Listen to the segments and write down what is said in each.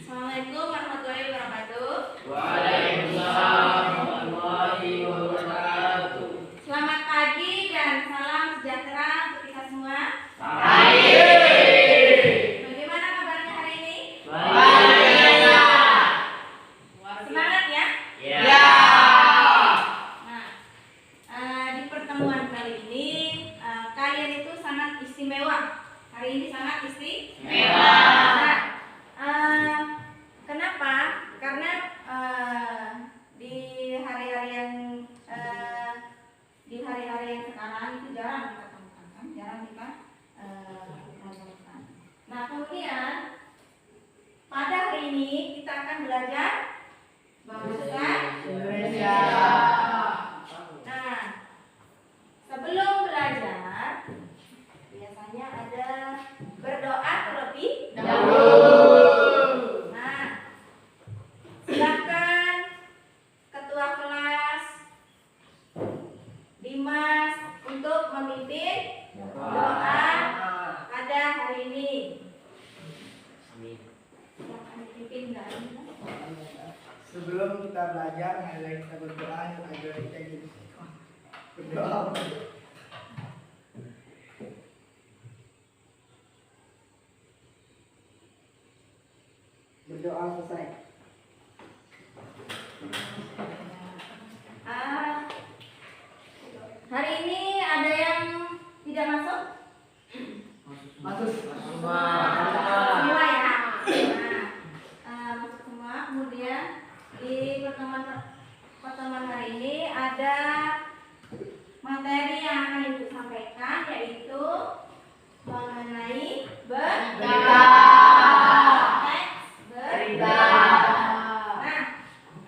Assalamualaikum warahmatullahi wabarakatuh. Waalaikumsalam warahmatullahi wabarakatuh. Selamat pagi dan salam sejahtera untuk kita semua. Baik. Bagaimana kabarnya hari ini? Baik. Semangat ya? Ya. Nah, di pertemuan kali ini kalian itu sangat istimewa. Hari ini sangat istimewa. Kenapa? Karena di hari-hari yang sekarang itu jarang kita temukan, kan? Jarang kita temukan. Nah, kemudian pada hari ini kita akan belajar bahasa Indonesia. Nah, sebelum belajar biasanya ada berdoa terlebih dahulu. Nah, silakan ketua kelas Dimas untuk memimpin doa pada hari ini. Silakan dipimpin doa. Sebelum kita belajar, marilah kita berdoa. Agar kita jadi berdoa. Berdoa selesai. Hari ini ada yang tidak masuk? Masuk. Semua ya. Nah, masuk semua. Kemudian di pertemuan hari ini ada materi yang akan ibu sampaikan, yaitu mengenai berita.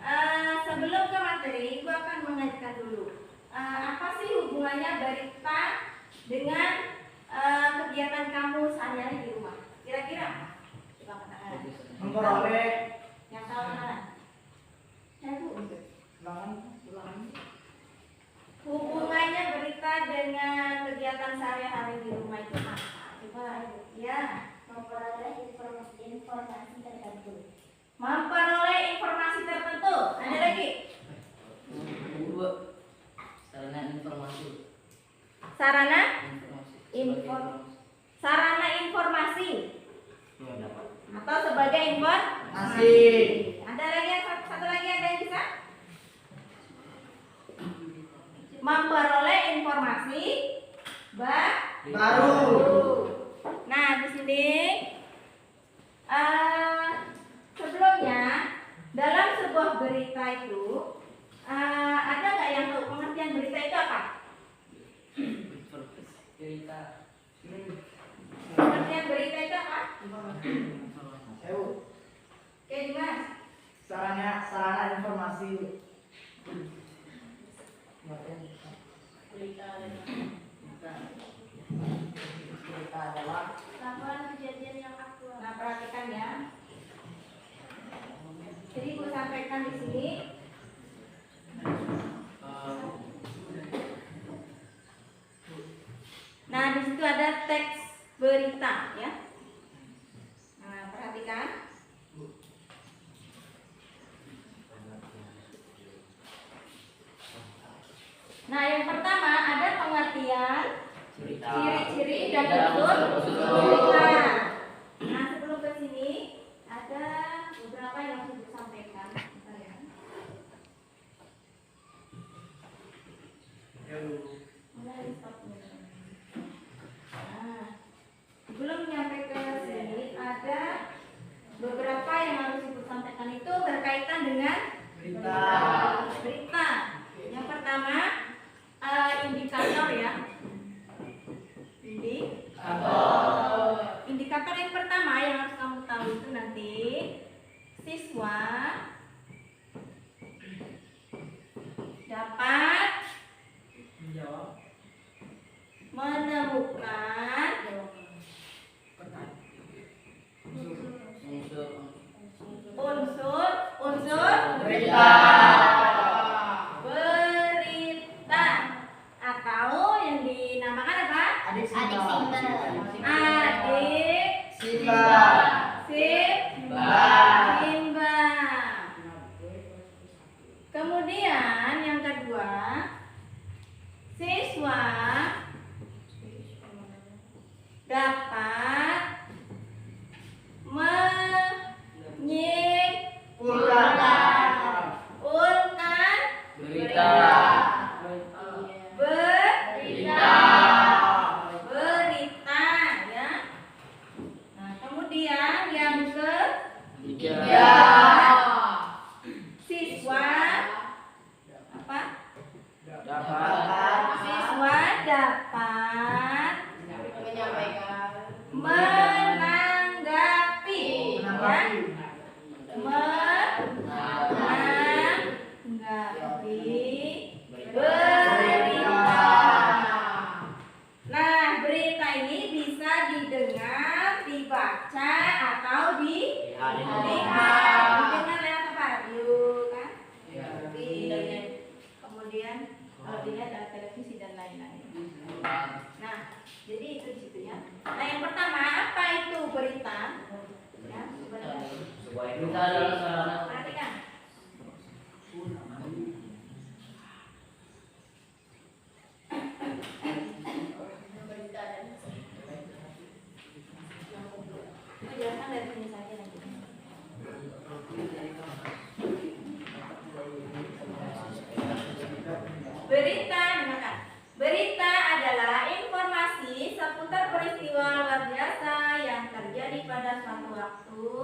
Nah, sebelum ke materi, ibu akan mengajarkan dulu apa sih hubungannya berita dengan kegiatan kamu sehari-hari di rumah. Kira-kira apa? Coba katakan. Memperoleh Yang tahu mana? Bu. Hubungannya berita dengan kegiatan sehari-hari di rumah itu apa? Coba Ibu. Ya, memperoleh informasi tertentu. Memperoleh informasi tertentu. Ada lagi? Sarana informasi. Sarana Informasi. sarana informasi atau sebagai informasi. Ada lagi yang satu lagi, ada yang bisa? Memperoleh informasi baru. Nah, di sini sebelumnya dalam sebuah berita itu ada nggak yang tahu pengertian berita itu apa? Berita. Pengertian berita itu apa? Oke, Dimas. Sarana informasi. Berita adalah Laporan kejadian yang aktual. Nah, perhatikan ya. Jadi gue sampaikan di sini. Nah, di situ ada teks berita ya. Nah, perhatikan. Nah, yang pertama ada pengertian, ciri-ciri dan unsur berita. Nah, sebelum ke sini ada beberapa yang harus disampaikan. Bentar ya. Mulai stop. Adik Simba. Simba. Kemudian yang kedua, siswa dapat menyimpulkan Berita. berita ya. Nah, kemudian yang Tiga. siswa apa? Dapat. Siswa dapat menanggapi ya. Menanggapi berita. Nah, berita ini bisa didengar, dibaca, atau dilihat. Didengar lewat apa? Radio kan? Kemudian kalau dilihat ada televisi dan lain-lain. Nah, jadi itu di situ ya. Nah, yang pertama, apa itu berita? Ya, sebenarnya. Berita adalah sarana. Perhatikan. Jelaskan dari sini saja nanti. Berita, dengarkan. Berita adalah informasi seputar peristiwa luar biasa yang terjadi pada suatu waktu,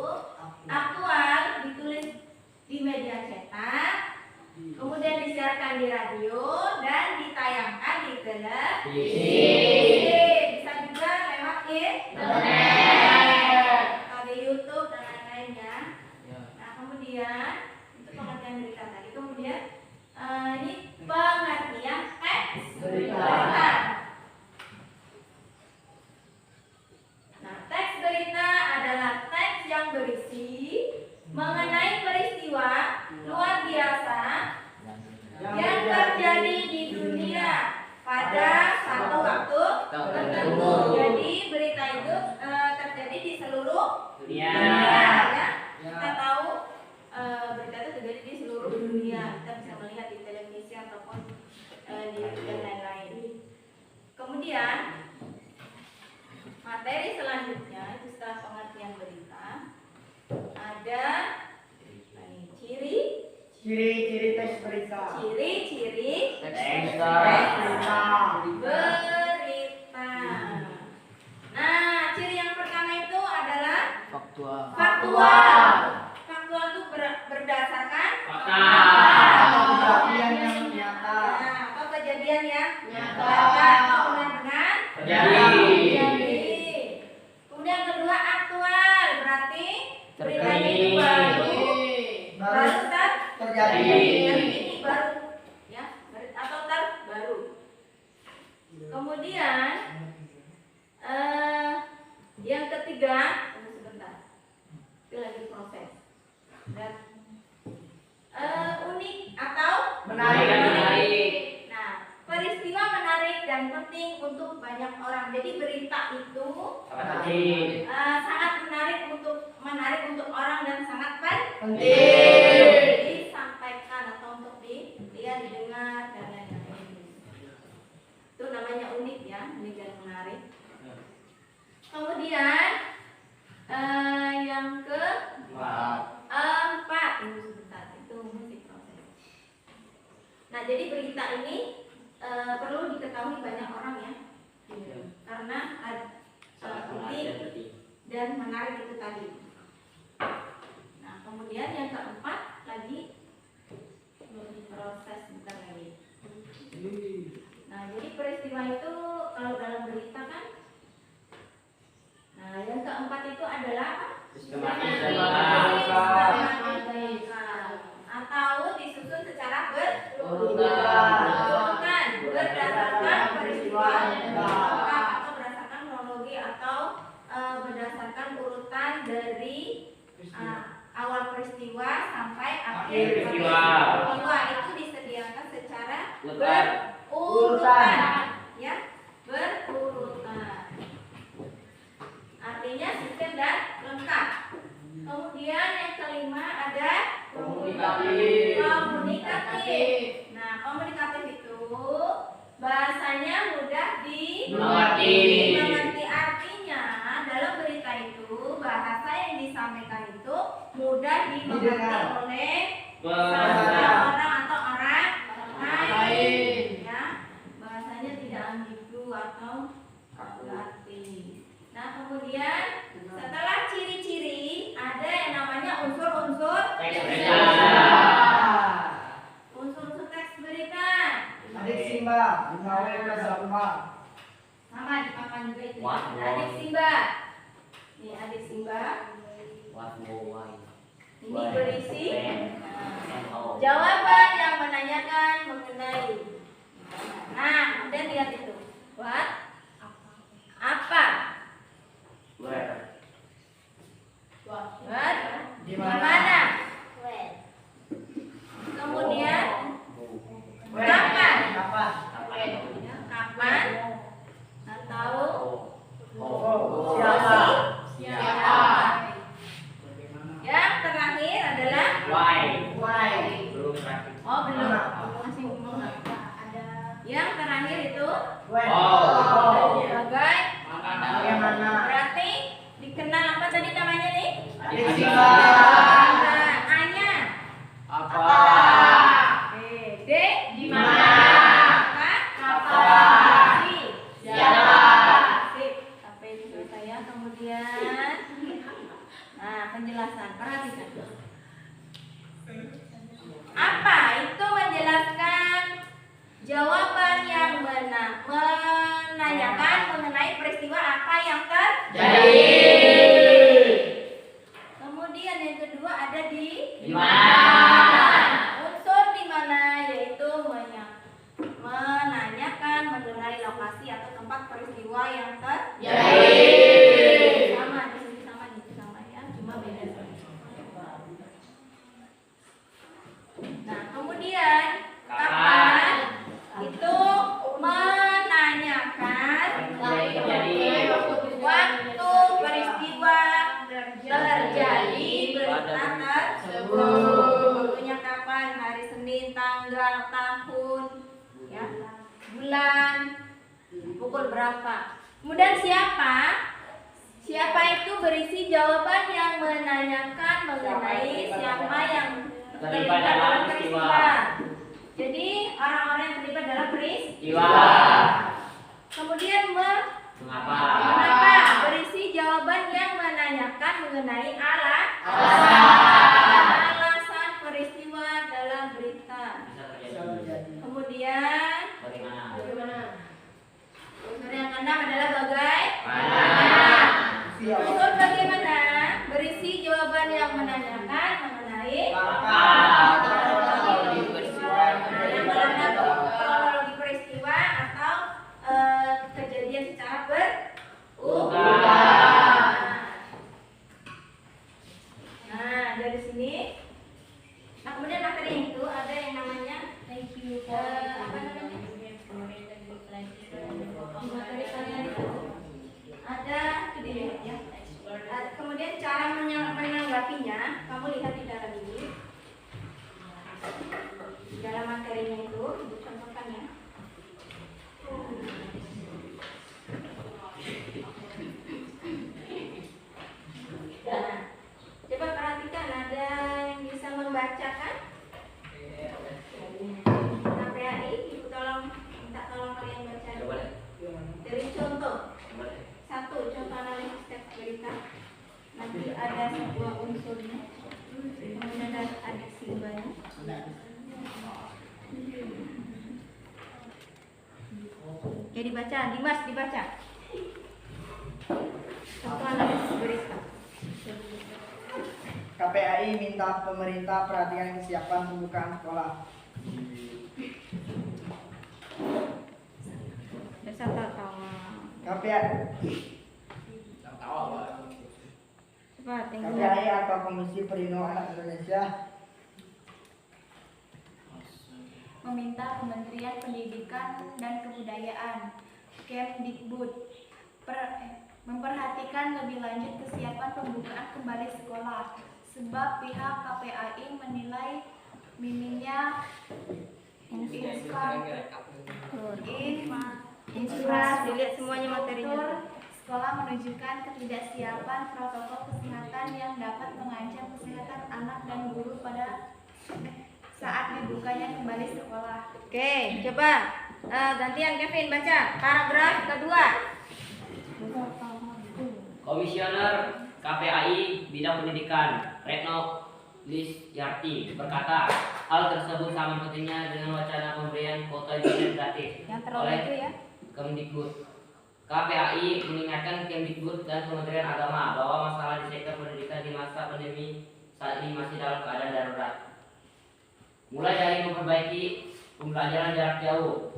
aktual, ditulis di media cetak, kemudian disiarkan di radio dan ditayangkan di televisi. Bisa juga lewat internet, atau di YouTube dan lain-lainnya. Nah, kemudian itu pengertian berita tadi. Kemudian ini pengertian teks berita. Nah, teks berita adalah teks yang berisi mengenai peristiwa luar biasa yang terjadi di dunia pada satu waktu tertentu. Jadi berita itu terjadi di seluruh dunia ya. Kita tahu berita itu terjadi di seluruh dunia. Kita bisa melihat di televisi ataupun di dan lain-lain. Kemudian materi selanjutnya itu setelah pengertian berita ada Ciri-ciri teks berita. ciri-ciri Berita. berita. Nah, ciri yang pertama itu adalah Faktual. faktual. Faktual itu berdasarkan Kejadian yang nyata. Nah, atau kejadian yang Nyata. atau benar-benar terjadi. Kemudian kedua aktual, berarti berita ini baru Terjadi. ini baru ya, atau terbaru. Kemudian yang ketiga, tunggu sebentar, itu lagi proses. Dan unik atau Menarik. Nah, peristiwa menarik dan penting untuk banyak orang. Jadi berita itu sangat menarik untuk orang dan sangat penting disampaikan atau untuk dilihat, didengar dan lain-lain. Itu namanya unik ya, unik dan menarik. Kemudian yang keempat, tunggu sebentar, itu masih proses. Nah, jadi berita ini perlu diketahui banyak orang ya, karena penting dan menarik itu tadi. Nah, kemudian yang keempat lagi proses bentar lagi. Nah, jadi peristiwa itu kalau dalam berita kan, nah yang keempat itu adalah apa? Sistematika atau disusun secara berurutan berdasarkan peristiwa atau berdasarkan kronologi atau berdasarkan urutan dari awal peristiwa sampai akhir peristiwa. Itu disediakan secara berurutan ya, berurutan. Kemudian yang kelima ada Komunikatif. komunikatif. Nah, komunikatif itu bahasanya mudah Dimengerti. Artinya dalam berita itu bahasa yang disampaikan itu mudah dimengerti Didengar. oleh Pendengar. orang atau orang lain. Lain. Ya, bahasanya tidak ambigu atau kaku-arti. Nah, kemudian setelah ciri-ciri ada yang namanya unsur-unsur Teks berita. berita. Unsur-unsur teks berita. Adik Simba, Imawe Kazalma. Sama di papan juga itu. Wah, Ya. Adik Simba. Nih adik Simba. What why? Ini berisi Oh. jawaban yang menanyakan mengenai. Nah, kemudian lihat itu. What? Apa? Where? What? Di Di mana? mana? Kemudian Where? Kapan? Kapan? ya, kapan? Atau Oh, siapa? siapa? Yang terakhir adalah Why? Why? Belum terakhir. oh belum Mana? masih belum ada. Yang terakhir itu When? Oh. sebagai Bagaimana? berarti dikenal apa tadi namanya nih? Adik Simba. Nah, A-nya Apa? D di mana? Kapan? Si Siapa? Sip. Sampai itu selesai ya. Kemudian nah, penjelasan perhatikan. Apa itu menjelaskan jawaban yang menanyakan mengenai peristiwa apa yang terjadi. Kemudian yang kedua ada di Di mana? unsur di mana yaitu menanyakan mengenai lokasi atau tempat peristiwa yang terjadi. Sama di sini sama ya, cuma beda. Nah, kemudian kapan itu menanyakan waktu peristiwa terjadi berita tersebut. Waktunya kapan? Hari Senin, tanggal, tahun, ya, bulan, pukul berapa. Kemudian siapa? Siapa itu berisi jawaban yang menanyakan mengenai siapa yang terlibat dalam peristiwa. Jadi orang-orang yang terlibat dalam peristiwa. Kemudian Mengapa? mengapa berisi jawaban yang menanyakan mengenai alasan peristiwa dalam berita. Bisa Bisa terjadi. terjadi. Kemudian Bagaimana? unsur yang keenam adalah Mana? Siapa? unsur bagaimana berisi jawaban yang menanyakan mengenai kronologi peristiwa atau kejadian secara berulang. Nah, dari sini. Nah, kemudian materi itu ada yang namanya apa namanya? Di materi kalian itu ada video ya. Kemudian cara menanggapinya, kamu lihat di dalam ini. Di dalam materinya itu dicontohkan ya. Nah, coba perhatikan ada yang bisa membacakan? KPAI, ibu minta tolong kalian baca Coba deh. dari contoh. Coba deh. Satu, contoh analisis teks berita. Nanti ada sebuah unsurnya. Kemudian ada simbanya. Oke, dibaca, Dimas dibaca. Contoh analisis berita. KPAI minta pemerintah perhatikan kesiapan pembukaan sekolah. Dasar tawa. KPAI Coba tengok. KPAI atau Komisi Perlindungan Anak Indonesia meminta Kementerian Pendidikan dan Kebudayaan Kemdikbud memperhatikan lebih lanjut kesiapan pembukaan kembali sekolah, sebab pihak KPAI menilai minimnya dilihat semuanya materinya. sekolah menunjukkan ketidaksiapan protokol kesehatan yang dapat mengancam kesehatan anak dan guru pada saat dibukanya kembali sekolah. Oke, coba gantian Kevin baca paragraf kedua. Komisioner KPAI Bidang Pendidikan Retno Lisyarti berkata, hal tersebut sama pentingnya dengan wacana pemberian kuota internet gratis Yang terlalu oleh itu ya. Kemdikbud. KPAI mengingatkan Kemdikbud dan Kementerian Agama bahwa masalah di sektor pendidikan di masa pandemi saat ini masih dalam keadaan darurat. Mulai dari memperbaiki pembelajaran jarak jauh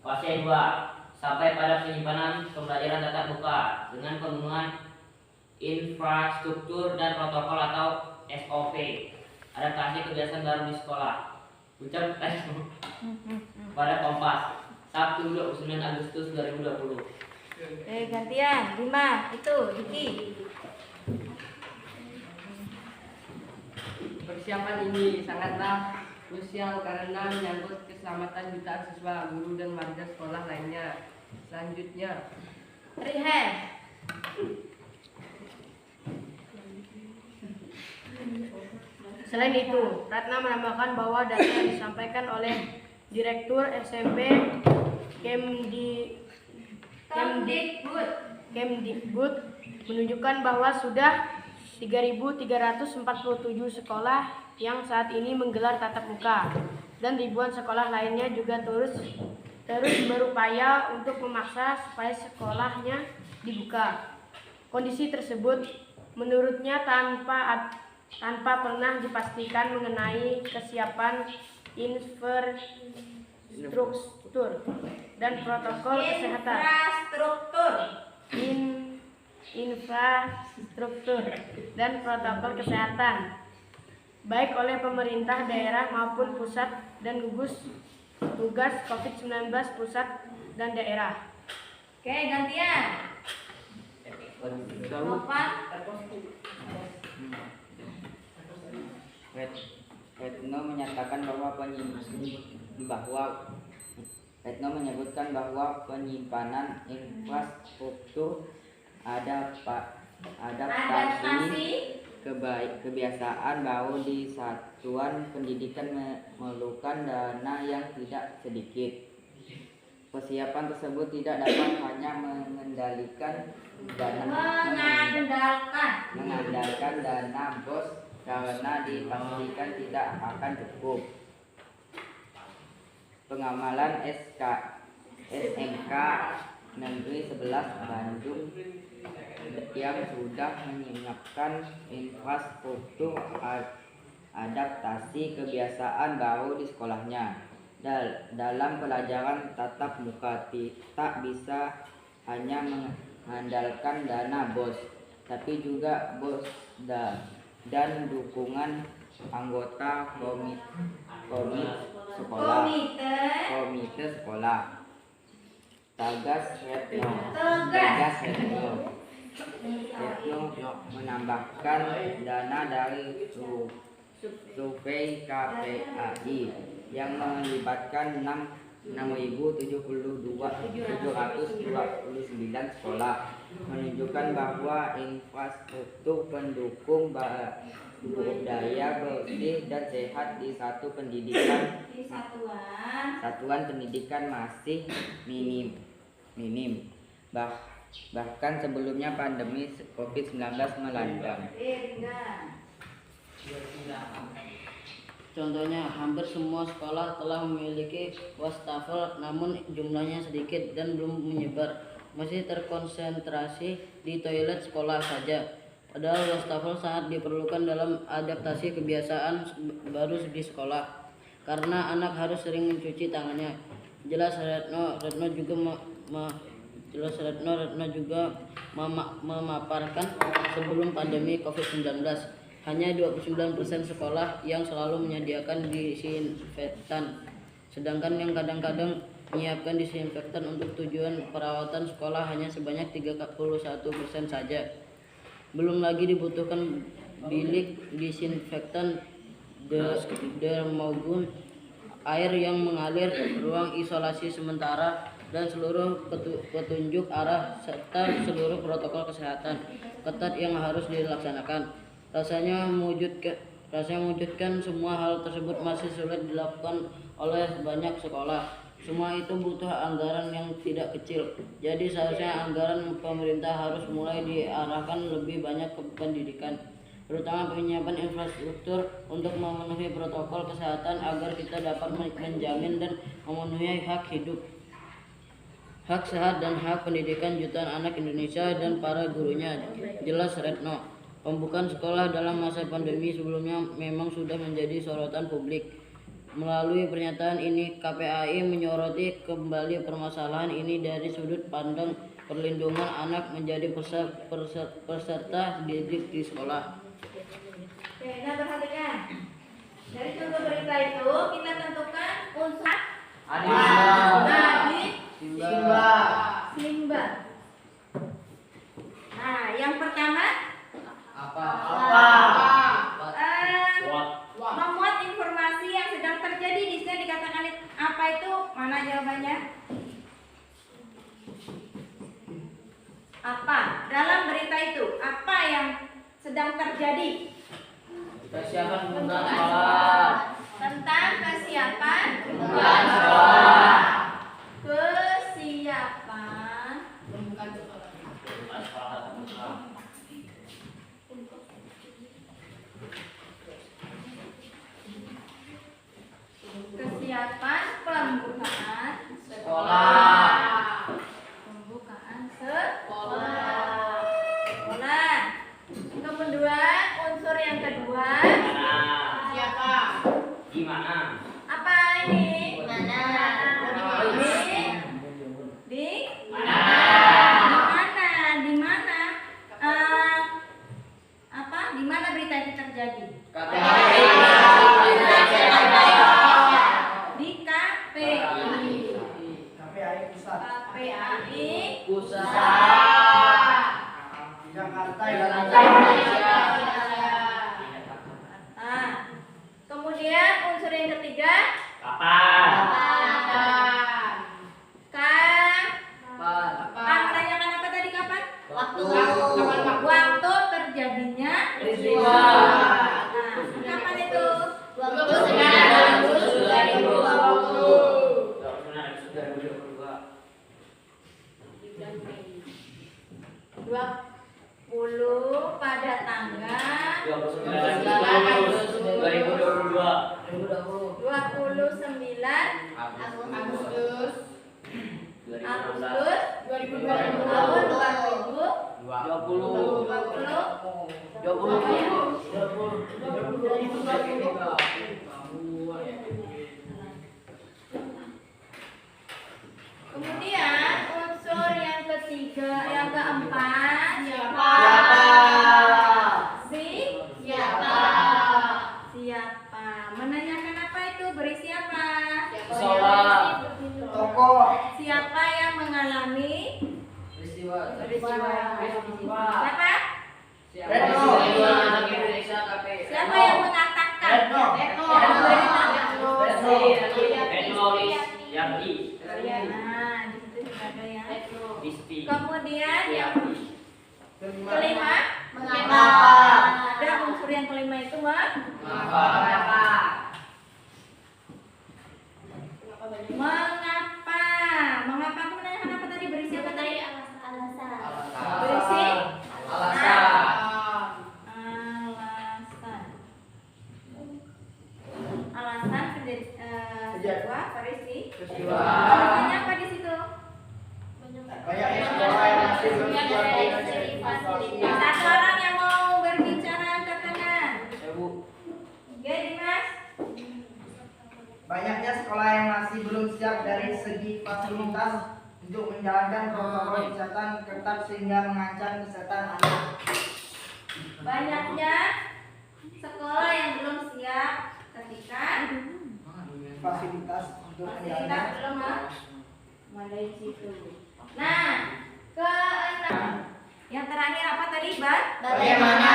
fase 2 sampai pada penyimpanan pembelajaran tatap muka dengan pemenuhan infrastruktur dan protokol atau SOP, adaptasi kebiasaan baru di sekolah. Ucap pada Kompas Sabtu 29 Agustus 2020. Gantian 5 itu Diki. Persiapan ini sangatlah krusial karena menyangkut keselamatan jutaan siswa, guru, dan warga sekolah lainnya. Selanjutnya, Rihen. Selain itu, Ratna menambahkan bahwa data yang disampaikan oleh Direktur SMP Kemdikbud menunjukkan bahwa sudah 3.347 sekolah yang saat ini menggelar tatap muka dan ribuan sekolah lainnya juga terus berupaya untuk memaksa supaya sekolahnya dibuka. Kondisi tersebut menurutnya tanpa pernah dipastikan mengenai kesiapan infrastruktur dan protokol kesehatan. Infrastruktur dan protokol kesehatan baik oleh pemerintah daerah maupun pusat dan gugus tugas COVID-19 pusat dan daerah. Oke, gantian. Lopan. Retno menyatakan Retno menyebutkan bahwa penyimpanan infrastruktur adaptasi kebiasaan baru di satuan pendidikan memerlukan dana yang tidak sedikit. Persiapan tersebut tidak dapat hanya mengandalkan dana BOS karena dipastikan tidak akan cukup. Pengamalan SMK Negeri 11 Bandung yang sudah menyiapkan infrastruktur adaptasi kebiasaan baru di sekolahnya. Dalam pelajaran tatap muka tak bisa hanya mengandalkan dana BOS, tapi juga BOS dan dukungan anggota komite sekolah. Tagas Retno menambahkan dana dari survei KPAI yang melibatkan 6.079 sekolah menunjukkan bahwa infrastruktur pendukung budaya bersih dan sehat di satuan pendidikan masih minim. Bahkan sebelumnya pandemi COVID-19 melanda. contohnya hampir semua sekolah telah memiliki wastafel, namun jumlahnya sedikit dan belum menyebar. Masih terkonsentrasi di toilet sekolah saja. Padahal wastafel sangat diperlukan dalam adaptasi kebiasaan baru di sekolah, karena anak harus sering mencuci tangannya. Jelas Retno juga memaparkan sebelum pandemi COVID-19 hanya 29% sekolah yang selalu menyediakan disinfektan, sedangkan yang kadang-kadang menyiapkan disinfektan untuk tujuan perawatan sekolah hanya sebanyak 31% saja. Belum lagi dibutuhkan bilik disinfektan maupun air yang mengalir, ruang isolasi sementara, dan seluruh petunjuk arah serta seluruh protokol kesehatan ketat yang harus dilaksanakan. Rasanya mewujudkan semua hal tersebut masih sulit dilakukan oleh banyak sekolah. Semua itu butuh anggaran yang tidak kecil. Jadi seharusnya anggaran pemerintah harus mulai diarahkan lebih banyak ke pendidikan, terutama penyiapan infrastruktur untuk memenuhi protokol kesehatan agar kita dapat menjamin dan memenuhi hak hidup, hak sehat dan hak pendidikan jutaan anak Indonesia dan para gurunya. Jelas Retno, pembukaan sekolah dalam masa pandemi sebelumnya memang sudah menjadi sorotan publik. Melalui pernyataan ini, KPAI menyoroti kembali permasalahan ini dari sudut pandang perlindungan anak menjadi peserta didik di sekolah. Oke, nah perhatikan. Dari contoh berita itu kita tentukan unsur Simba. Nah, yang pertama memuat informasi yang sedang terjadi. Di sini dikatakan apa itu? Mana jawabannya? Apa? Dalam berita itu apa yang sedang terjadi? Persiapan pembukaan sekolah. Tentang kesiapan pembukaan sekolah. Kesiapan pembukaan sekolah. Pembukaan sekolah. Kemudian unsur yang kedua. Di mana? Apa ini? Mana? Di mana? Di mana? Apa? Di mana berita itu terjadi? Di KPI. KPAI pusat. KPAI Jakarta. Nah, kemudian unsur yang ketiga. Kapan? Menanyakan apa tadi kapan? Waktu. Waktu terjadinya peristiwa. Nah, kapan itu? 20 pada tanggal 29 Agustus 2020. tahun 2020. Kemudian unsur yang ketiga, yang keempat, siapa? Menanyakan apa itu? Berisi apa? Tokoh. Siapa yang mengalami peristiwa? Siapa? Siapa yang mengatakan? Yang di Nah, di situ juga ada ya. Disti. Kemudian yang kelima, Mengapa? ada unsur yang kelima itu mengapa? Mengapa aku menanyakan apa tadi? Berisi apa tadi? Berisi alasan sebuah peristiwa. Alasannya apa di situ? Banyak sekolah yang masih belum siap. Satu orang yang mau berbicara angkat tangan. Oke, Dimas. Banyaknya sekolah yang masih belum siap dari segi fasilitas untuk menjalankan protokol kesehatan ketat sehingga mengancam kesehatan anak. Banyaknya sekolah yang belum siap ketika Fasilitas untuk fasilitas menjalankan belum dari situ. Nah, keenam. Yang terakhir apa tadi, Bang? Bagaimana?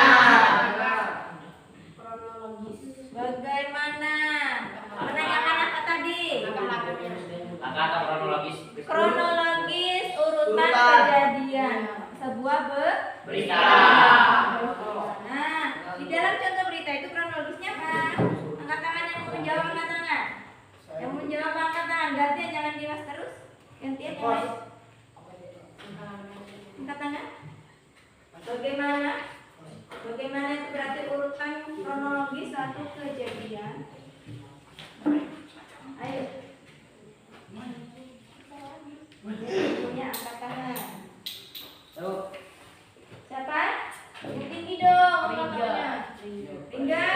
Kronologis. Bagaimana? Menanyakan apa tadi? Langkah atau kronologis? Kronologis urutan Urutan. kejadian sebuah Berita. Nah, di dalam contoh berita itu kronologisnya apa? Angkat tangan yang mau menjawab, angkat tangan. Yang mau menjawab angkat tangan, gantian jangan diwas terus. Gantian yang lain. Angkat tangan. Bagaimana? Bagaimana itu berarti urutan kronologis satu kejadian. Ayo. Punya angkat tangan. Siapa? Yang tinggi dong, angkatannya. Ringga.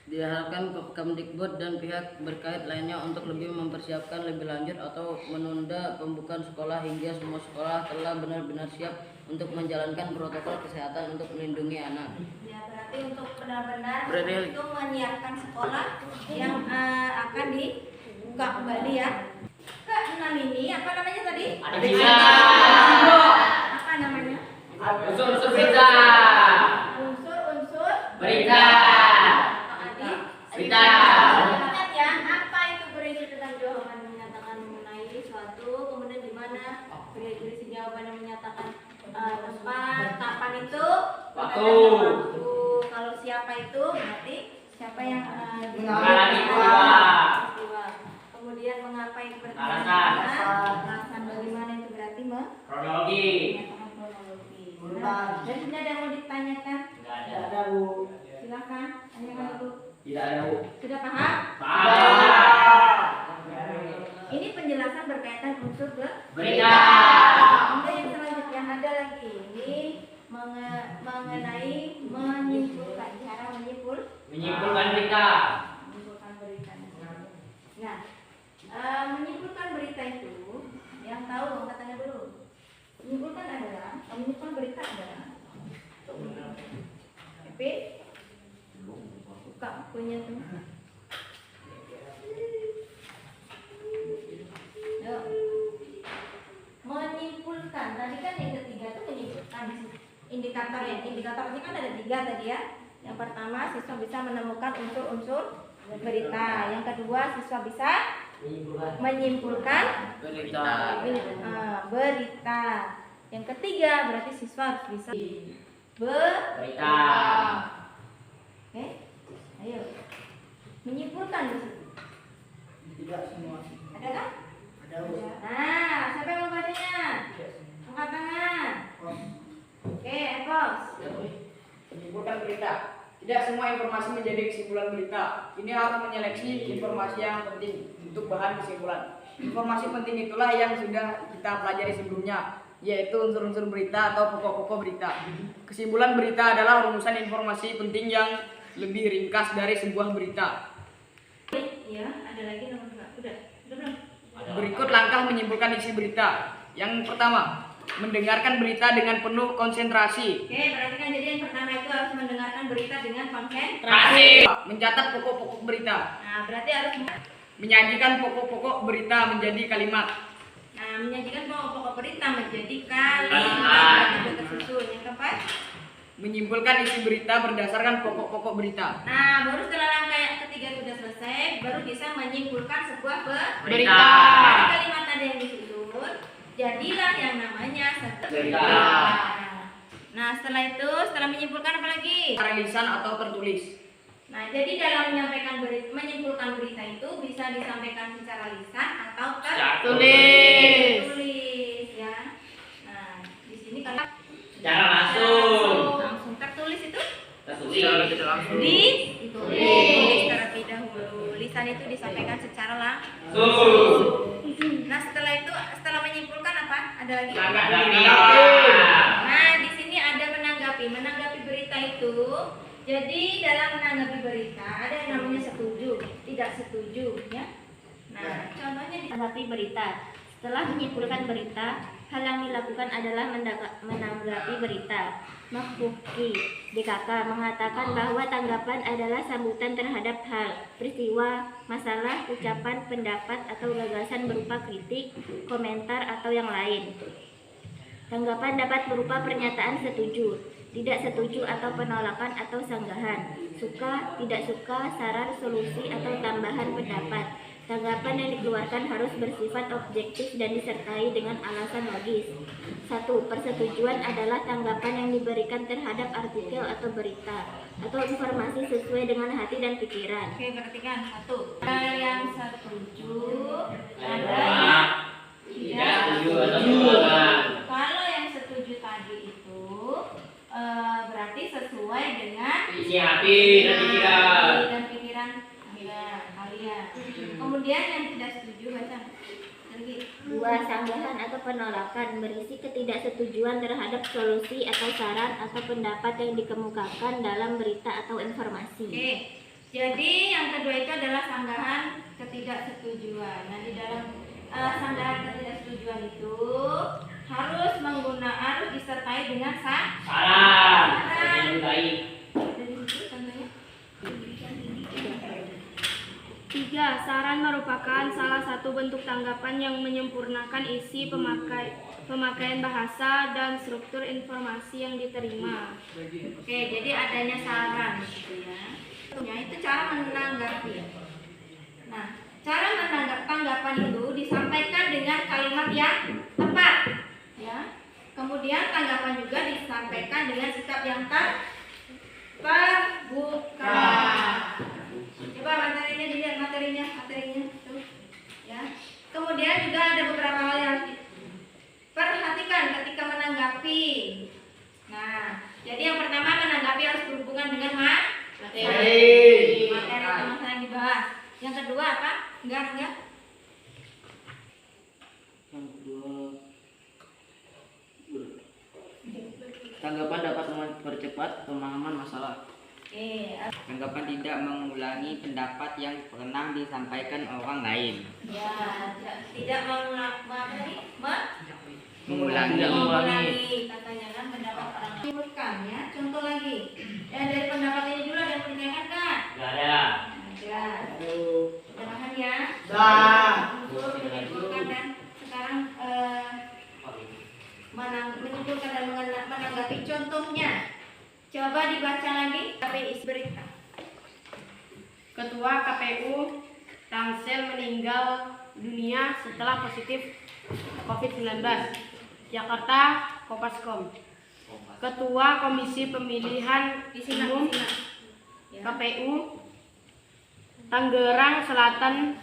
Diharapkan Kemdikbud dan pihak berkait lainnya untuk lebih mempersiapkan lebih lanjut atau menunda pembukaan sekolah hingga semua sekolah telah benar-benar siap untuk menjalankan protokol kesehatan untuk melindungi anak. Ya, berarti untuk benar-benar Berarti- itu menyiapkan sekolah yang akan dibuka kembali ya. Keenam ini apa namanya tadi? Ada berita. Apa namanya? Unsur-unsur berita. Unsur-unsur Berita. Adi. Berita. Ingat ya, apa itu berisi tentang jawaban menyatakan mengenai suatu, kemudian di mana berisi jawaban yang menyatakan tempat, kapan itu Waktu. Waktu. Kalau siapa itu berarti siapa yang Mengalami peristiwa. Kemudian mengapa itu berarti Alasan. alasan bagaimana itu berarti Kronologi. menyatakan kronologi. Nah, dan sudah ada yang mau ditanyakan? Tidak ada. Tidak ada, Bu. Silakan tanyakan dulu. Tidak ada, Bu. Sudah paham? Paham. Ini penjelasan berkaitan unsur Berita. Kemudian yang selanjutnya ada lagi ini mengenai menyimpulkan, cara Menyimpulkan berita. menyimpulkan berita. Nah, menyimpulkan berita itu yang tahu katanya dulu. Menyimpulkan adalah menyimpulkan berita adalah Epi buka bukunya tuh. Yuk. Menyimpulkan tadi kan yang ketiga tuh menyimpulkan indikator ya, indikator ini kan ada 3 tadi ya. Yang pertama siswa bisa menemukan unsur-unsur berita, yang kedua siswa bisa menyimpulkan Berita. berita, yang ketiga berarti siswa harus bisa Berita. Oke, ayo menyimpulkan di situ. Tidak semua. Ada kan? Ada, Bu. Nah, siapa yang membacanya? Angkat tangan. Oke, Epos. Menyimpulkan berita. Tidak semua informasi menjadi kesimpulan berita. Ini harus menyeleksi informasi yang penting untuk bahan kesimpulan. Informasi penting itulah yang sudah kita pelajari sebelumnya, yaitu unsur-unsur berita atau pokok-pokok berita. Kesimpulan berita adalah rumusan informasi penting yang lebih ringkas dari sebuah berita. Ya, ada lagi nomor 2. Udah belum? Berikut langkah menyimpulkan isi berita. Yang pertama, mendengarkan berita dengan penuh konsentrasi. Oke, perhatikan jadi yang pertama itu harus mendengarkan berita dengan Konsentrasi. Mencatat pokok-pokok berita. Nah, berarti harus Menyajikan pokok-pokok berita menjadi kalimat. menyajikan pokok-pokok berita menjadi kalimat yang tersusun. Yang keempat, Menyimpulkan isi berita berdasarkan pokok-pokok berita. nah baru setelah langkah yang ketiga sudah selesai, baru bisa menyimpulkan sebuah Berita. Dari kalimat tadi yang disusun, jadilah yang namanya Berita. Nah, setelah itu, setelah menyimpulkan apa lagi? Secara lisan atau tertulis. Nah, jadi dalam menyampaikan berita, menyimpulkan berita itu bisa disampaikan secara lisan atau Tertulis. tertulis ya. Nah, di sini kalau Secara langsung. langsung tertulis itu Tertulis. ditulis terlebih dahulu. Lisan itu disampaikan secara langsung. Langsung. Nah, setelah itu, setelah menyimpulkan apa? Ada lagi? Menanggapi. Nah, di sini ada menanggapi. Menanggapi berita itu, jadi dalam menanggapi berita ada yang namanya setuju, tidak setuju, ya. Nah, contohnya menanggapi berita. Setelah menyimpulkan berita, hal yang dilakukan adalah menanggapi berita. Mahfuki DKK mengatakan bahwa tanggapan adalah sambutan terhadap hal, peristiwa, masalah, ucapan, pendapat, atau gagasan berupa kritik, komentar, atau yang lain. Tanggapan dapat berupa pernyataan setuju, tidak setuju, atau penolakan atau sanggahan, suka, tidak suka, saran, solusi, atau tambahan pendapat. Tanggapan yang dikeluarkan harus bersifat objektif dan disertai dengan alasan logis. 1. Persetujuan adalah tanggapan yang diberikan terhadap artikel atau berita atau informasi sesuai dengan hati dan pikiran. Oke, perhatikan. 1. Ada yang setuju, ada yang tidak setuju. Kalau yang setuju tadi itu berarti sesuai dengan isi hati dan pikiran. Kalian. Kemudian yang tidak setuju baca lagi. 2. Sanggahan atau penolakan berisi ketidaksetujuan terhadap solusi atau saran atau pendapat yang dikemukakan dalam berita atau informasi. Oke. Jadi yang kedua itu adalah sanggahan ketidaksetujuan. Nah, di dalam sanggahan ketidaksetujuan itu harus disertai dengan Saran. Yang baik. Dari situ contohnya. 3. Saran merupakan salah satu bentuk tanggapan yang menyempurnakan isi pemakaian bahasa dan struktur informasi yang diterima. Oke, jadi adanya saran gitu ya. Itu cara menanggapi. Nah, cara menanggapi tanggapan itu disampaikan dengan kalimat yang tepat, ya. Kemudian tanggapan juga disampaikan dengan sikap yang terbuka. Coba materinya dilihat materinya tuh, ya. Kemudian juga ada beberapa hal yang harus diperhatikan ketika menanggapi. Nah, jadi yang pertama menanggapi harus berhubungan dengan materi masalah yang dibahas. Yang kedua apa? Enggak. Yang kedua, tanggapan dapat mempercepat pemahaman masalah. Tanggapan tidak mengulangi pendapat yang pernah disampaikan orang lain. Ya, tidak mengulangi katanya kan pendapat orang lain. Bukan ya. Contoh lagi. Ya, dari pendapat ini dulu ada yang pertanyaan kan? Enggak ada. Ada. Jangan ya. Untuk menyimpulkan dan sekarang menyimpulkan dan menanggapi contohnya. Coba dibaca lagi isi berita. Ketua KPU Tangsel meninggal dunia setelah positif COVID-19. Jakarta, Kopaskom. Ketua Komisi Pemilihan Umum KPU Tangerang Selatan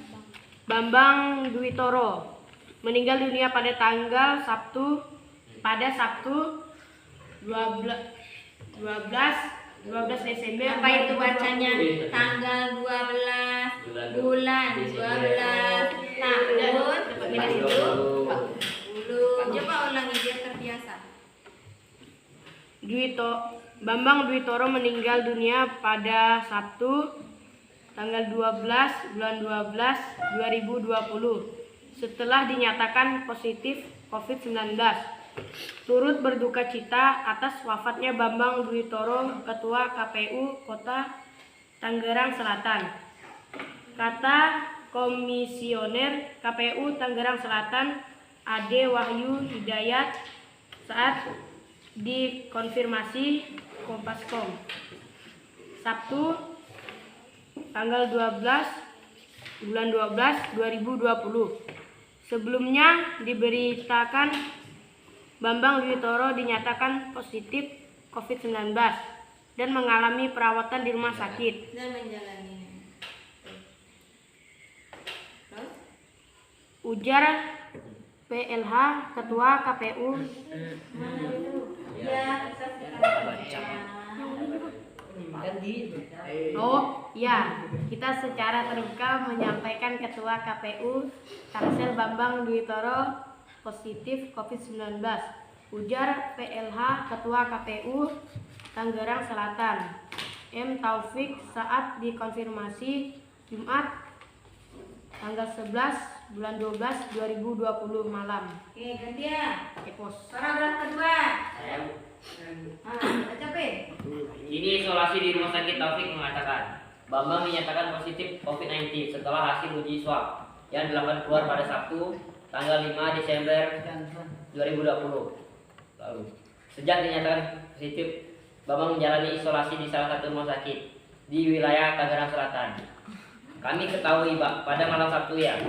Bambang Duwitoro meninggal dunia pada Sabtu 12 Desember. Apa itu bacanya? Tanggal 12 bulan 12 tahun minus itu 10. Coba ulangi biar terbiasa. Bambang Duwitoro meninggal dunia pada Sabtu tanggal 12 bulan 12 2020 setelah dinyatakan positif COVID-19. Turut berduka cita atas wafatnya Bambang Duwitoro, Ketua KPU Kota Tangerang Selatan. Kata Komisioner KPU Tangerang Selatan Ade Wahyu Hidayat saat dikonfirmasi Kompaskom Sabtu tanggal 12 bulan 12 2020. Sebelumnya diberitakan Bambang Duwitoro dinyatakan positif COVID-19 dan mengalami perawatan di rumah sakit. Dan menjalani. Ujar PLH Ketua KPU. Ya, kita sekarang baca. Oh ya, kita secara terbuka menyampaikan Ketua KPU Tangsel Bambang Duwitoro positif COVID-19. Ujar PLH Ketua KPU Tangerang Selatan M. Taufik saat dikonfirmasi Jumat tanggal 11 bulan 12 2020 malam. Oke, gantian. Epos. Paragraf kedua. Saya Baca P. Ini isolasi di Rumah Sakit Taufik mengatakan Bambang dinyatakan positif COVID-19 setelah hasil uji swab yang dilakukan keluar pada Sabtu tanggal 5 Desember 2020 lalu. Sejak dinyatakan positif, Bambang menjalani isolasi di salah satu rumah sakit di wilayah Tangerang Selatan. Kami ketahui pada malam Sabtu ya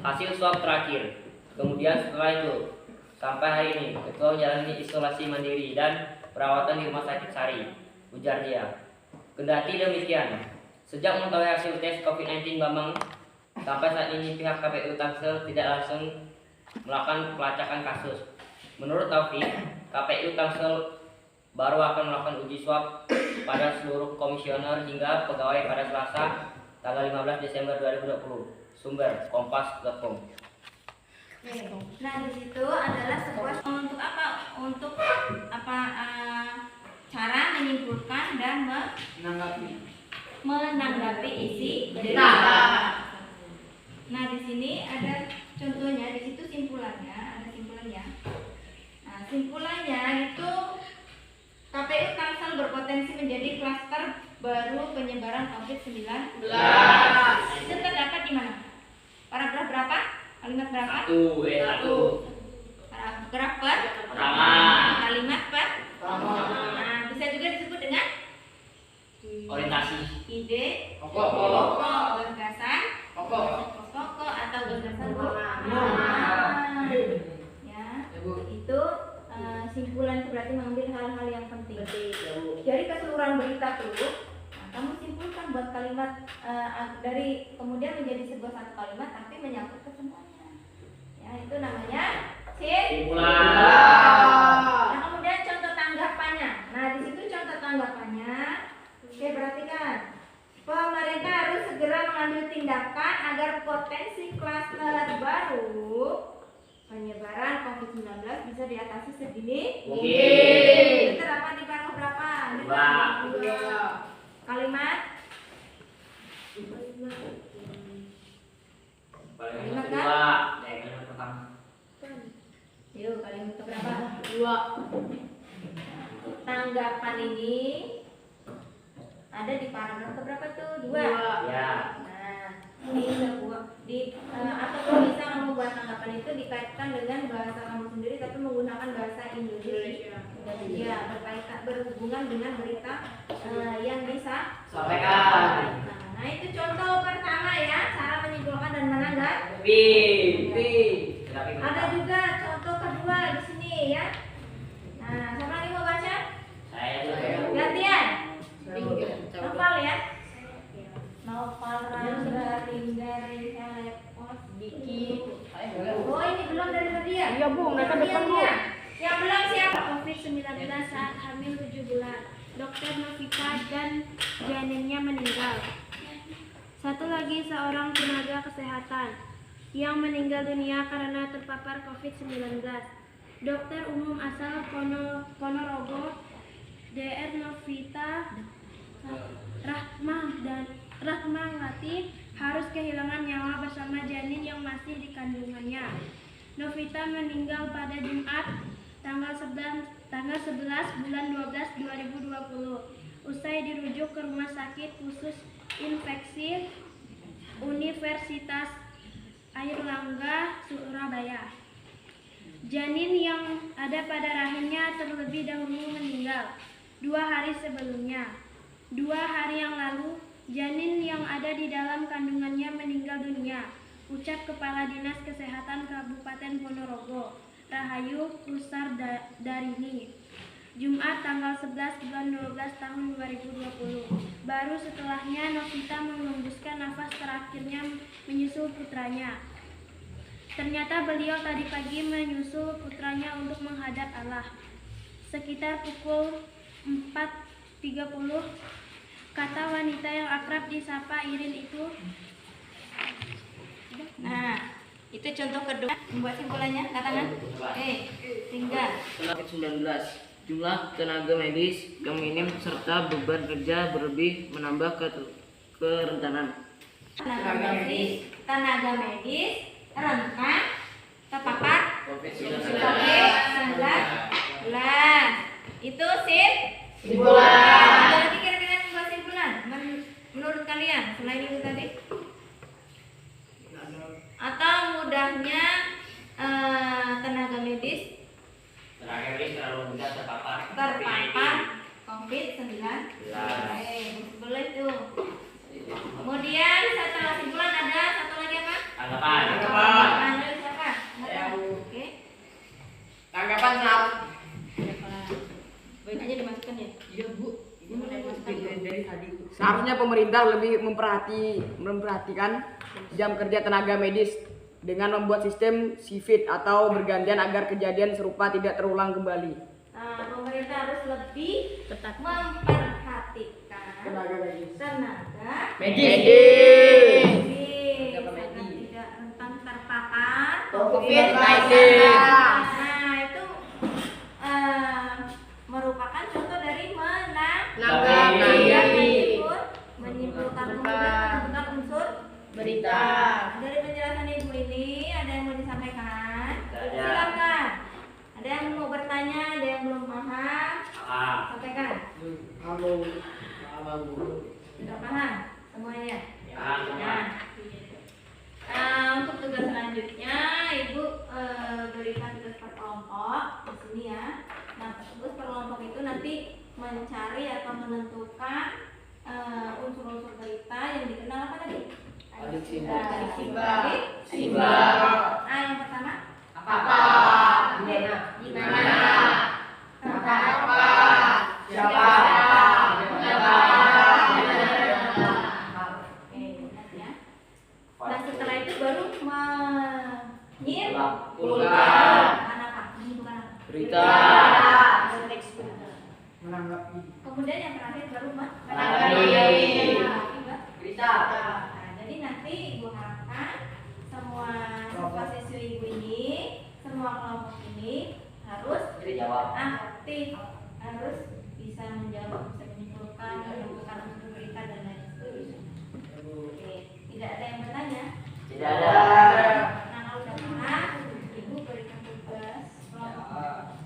hasil swab terakhir. Kemudian setelah itu sampai hari ini ketua menjalani isolasi mandiri dan perawatan di Rumah Sakit Sari, ujar dia. Kendati demikian, sejak mengetahui hasil tes COVID-19 Bambang, sampai saat ini pihak KPU Tangsel tidak langsung melakukan pelacakan kasus. Menurut Taufik, KPU Tangsel baru akan melakukan uji swab pada seluruh komisioner hingga pegawai pada Selasa tanggal 15 Desember 2020. Sumber kompas.com. Nah, di situ adalah sebuah untuk apa? Untuk apa? Cara menyimpulkan dan menanggapi isi berita. Nah, di sini ada contohnya, di situ simpulannya, ada simpulannya. Nah, simpulannya itu KPU Tangsel berpotensi menjadi klaster baru penyebaran COVID-19. Itu terdapat di mana? Paragraf berapa? Kalimat berapa? Paragraf Pertama. kalimat Nah, bisa juga disebut dengan Orientasi. ide, Pokok. gagasan, pokok atau gagasan ya, itu simpulan itu berarti mengambil hal-hal yang penting. Dari keseluruhan berita tuh, kamu simpulkan buat kalimat dari kemudian menjadi sebuah satu kalimat tapi menyangkut ke semuanya. Ya, itu namanya simpulan. Nah, kemudian contoh tanggapannya. Nah, di situ contoh tanggapannya. Oke, perhatikan. Pemerintah harus segera mengambil tindakan agar potensi klaster baru penyebaran COVID-19 bisa diatasi sedini mungkin. Itu terdapat di paragraf berapa? Dua. Kalimat Kalimat kan? kedua. Kalimat pertama. Yuk, kalimat keberapa? 2. Tanggapan ini ada di paragraf keberapa tuh? 2. Ya. Nah, di sebuah ataupun bisa kamu buat tanggapan itu dikaitkan dengan bahasa kamu sendiri tapi menggunakan bahasa Indonesia. Ya, berhubungan dengan berita yang bisa Sampaikan. Nah, itu contoh pertama ya, cara menyimpulkan dan menanggapi. Ada juga contoh kedua di sini ya. Nah, siapa lagi mau baca? Saya juga. Gantian. Novel ya. Novel Rangga Ringga Epos bikin. Oh, ini belum dari tadi ya? Iya, Bu, mereka depan, Bu. Yang belum siapa? COVID-19 saat hamil 7 bulan. Dokter Novita dan janinnya meninggal. Satu lagi seorang tenaga kesehatan yang meninggal dunia karena terpapar COVID-19. Dokter umum asal Ponorogo, Dr. Novita Rahmawati harus kehilangan nyawa bersama janin yang masih di kandungannya. Novita meninggal pada Jumat tanggal 11 bulan 12 2020 usai dirujuk ke Rumah Sakit Khusus Infeksi Universitas Airlangga, Surabaya. Janin yang ada pada rahimnya terlebih dahulu meninggal 2 hari sebelumnya. 2 hari yang lalu, janin yang ada di dalam kandungannya meninggal dunia, ucap Kepala Dinas Kesehatan Kabupaten Ponorogo, Rahayu Kusar Darini, Jumat tanggal 11 bulan 12 tahun 2020. Baru setelahnya Novita mengembuskan nafas terakhirnya menyusul putranya. Ternyata beliau tadi pagi menyusul putranya untuk menghadap Allah. Sekitar pukul 4.30, kata wanita yang akrab disapa Irin itu. Nah, itu contoh kedua. Membuat simpulannya, katakan. Tinggal. COVID-19, jumlah tenaga medis yang minim serta beban kerja berlebih menambah kerentanan. Tenaga medis rentan terpapar COVID-19. Itu simpulan. Simpulan. Ada lagi kira-kira yang membuat simpulan menurut kalian selain itu tadi? Atau mudahnya tenaga medis Tenaga medis terlalu mudah terpapar COVID-19. Boleh tuh. Kemudian setelah simpulan ada satu lagi apa? Tanggapan. Dari siapa? Oke. Tanggapan saat Baik aja dimasukkan ya. Iya Bu. Ini mulai dimasukkan. seharusnya pemerintah lebih memperhatikan jam kerja tenaga medis dengan membuat sistem sifit atau bergantian agar kejadian serupa tidak terulang kembali. Nah, pemerintah harus lebih memperhatikan Tenaga medis. tenaga Medis. agar tidak rentan terpapar COVID-19. Nah, itu merupakan contoh dari menyimpulkan kemudian unsur Berita. Dari penjelasan ibu ini ada yang mau disampaikan? Ada. Silakan. Ada yang mau bertanya, ada yang belum paham? Sampaikan. Sudah paham semuanya? Nah, untuk tugas selanjutnya ibu berikan tugas per kelompok di sini ya. Nah, tugas per kelompok itu nanti mencari atau menentukan unsur-unsur berita yang dikenal apa tadi? Simba. Yang pertama Apa? Gimana? Tentang apa? Siapa? Mengapa? Oke, ingat ya. Nah, setelah itu baru menyimpulkan apa? Menyimpulkan apa? Berita. Menanggapi. Kemudian yang terakhir baru Menanggapi. berita. Nah, jadi nanti ibu harapkan semua siswa siswi ibu ini, semua kelompok ini harus Dijawab. aktif, harus bisa menjawab, bisa menyimpulkan, menemukan unsur berita dan lain sebagainya. Oke, tidak ada yang bertanya? Tidak ada. Nah, kalau udah paham, ibu berikan tugas kelompok.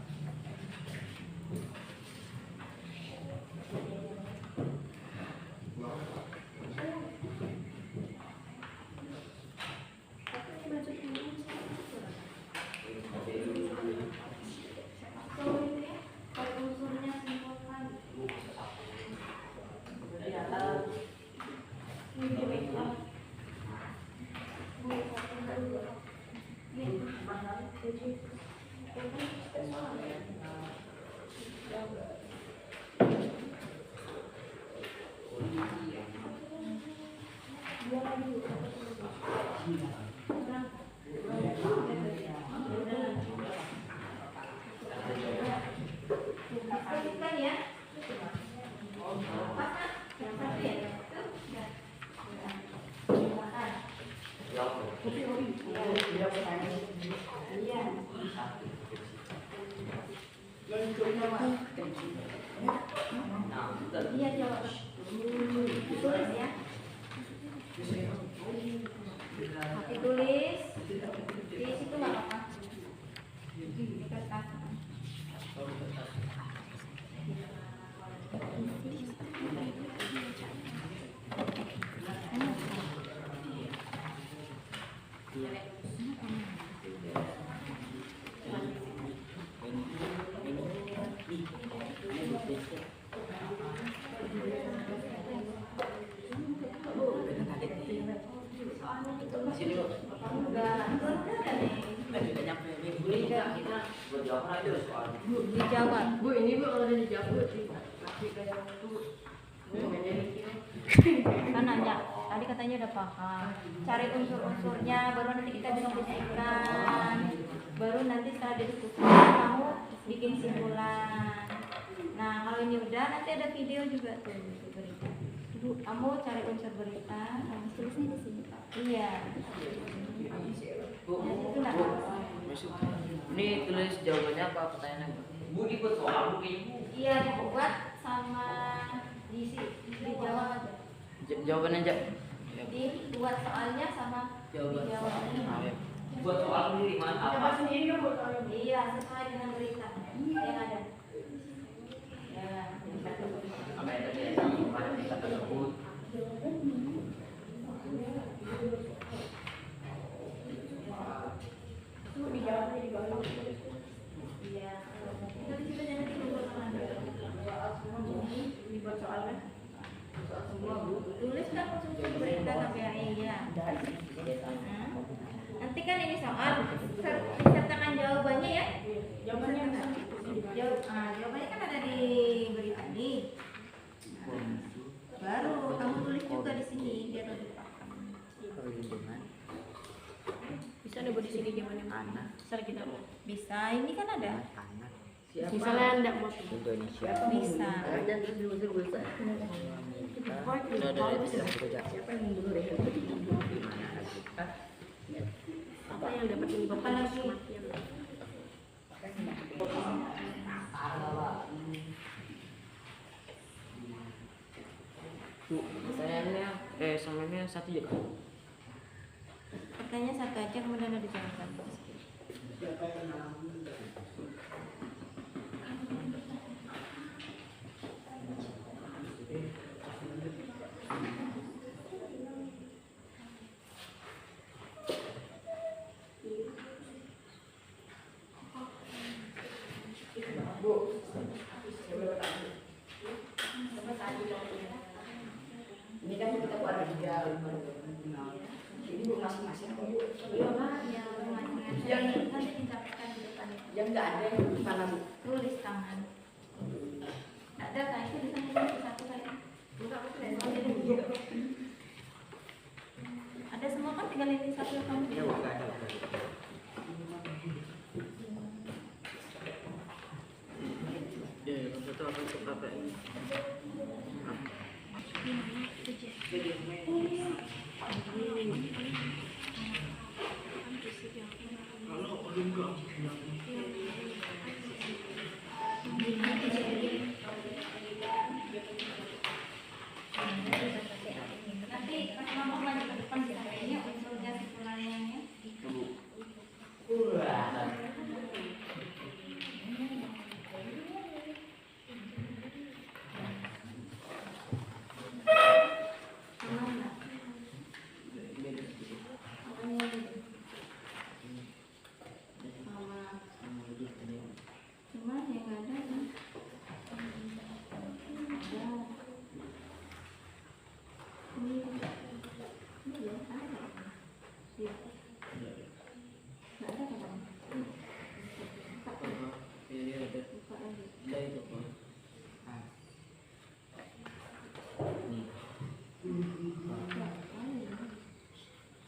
Unsurnya simpulkan. Bukan ya? Pas kan? Yang satu ya? Tuh, ya. Silakan. Iya. Iya, jawab. Tulis ya. Ditulis di situ nggak apa-apa. Di kertas. Dijawab. Bu, ini Bu kalau udah dijawab Bu, kasih ke yang itu. Kan nanya, tadi katanya udah paham. Cari unsur-unsurnya, baru nanti kita diskusikan. Baru nanti setelah diskusikan kamu bikin simpulan. Nah, kalau ini udah, nanti ada video juga tuh unsur berita. Ibu, kamu cari unsur berita, kamu tulisnya di sini. Iya. Bu, Itu nggak apa-apa. ini tulis jawabannya apa pertanyaannya? Bu dibuat soal bu ibu. Iya, dibuat sama diisi, dijawab aja. Jawabannya aja. Dibuat soalnya sama Jawaban. dijawab. Ah, ya. Buat soal sendiri mana apa? Dapat sendiri kan buat kalian. Iya, sesuai dengan berita yang ada. Ya, Apa yang terjadi pada berita tersebut? Itu dijawab di bawah. iya. Itu di situ jangan dibuat Dibuat soalnya. semua Bu. Tulis kan konsumsi berita KPAI ya. Nah, nanti kan ini soal disertakan jawabannya ya. Jawabannya Jawabannya kan ada di berita ini. Baru kamu tulis juga di sini biar lebih paham. bisa nih buat di sini zamannya mana? Misal kita mau. Bisa, ini kan ada. Misalnya enggak mau. Bisa. Apa yang dapat menyebabkan Apalagi? kematian? Samanya satu juga. Pertanyaan satu aja kemudian ada dijawabkan. Ini kan kita buat ada 3 ini Bu masing-masing apa Bu? Iya, Pak, yang masing-masing nanti dicatatkan di depan itu. Yang enggak ada yang di mana Bu? Tulis tangan. Ada kan itu di sana satu kali. Enggak, ada semua kan tinggal ini satu kamu. Iya, enggak ada. Nanti pas mama maju ke depan ini unsurnya simpulannya. Cuma yang ada kan ini ya ada. Iya. Nggak ada kan? Buka lagi.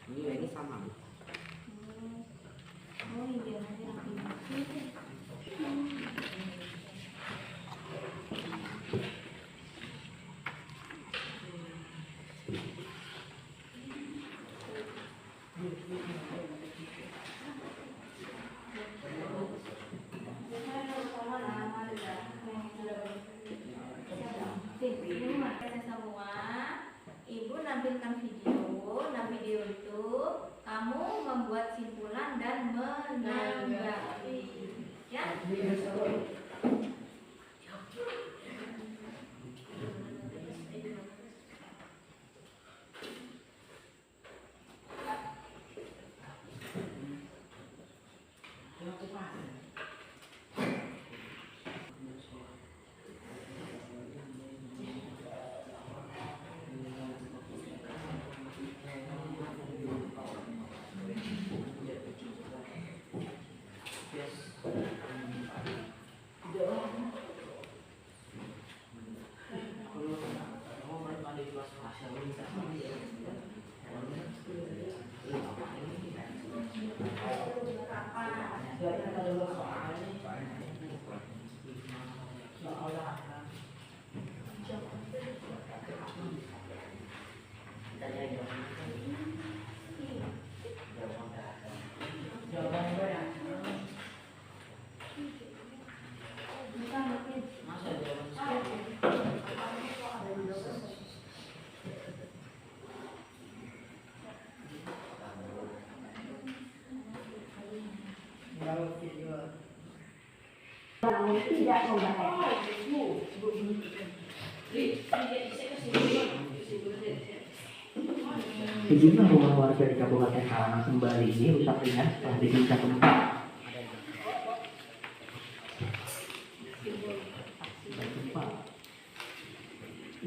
Ini sama. Oh iya, nanti rapi. Semua, Ibu nampilkan video. Nah, video itu kamu membuat simpulan dan menanggapi. Ya. namun tidak membahayakan. Sejumlah rumah warga di Kabupaten Karangasembali ini rusak ringan setelah diguncang gempa.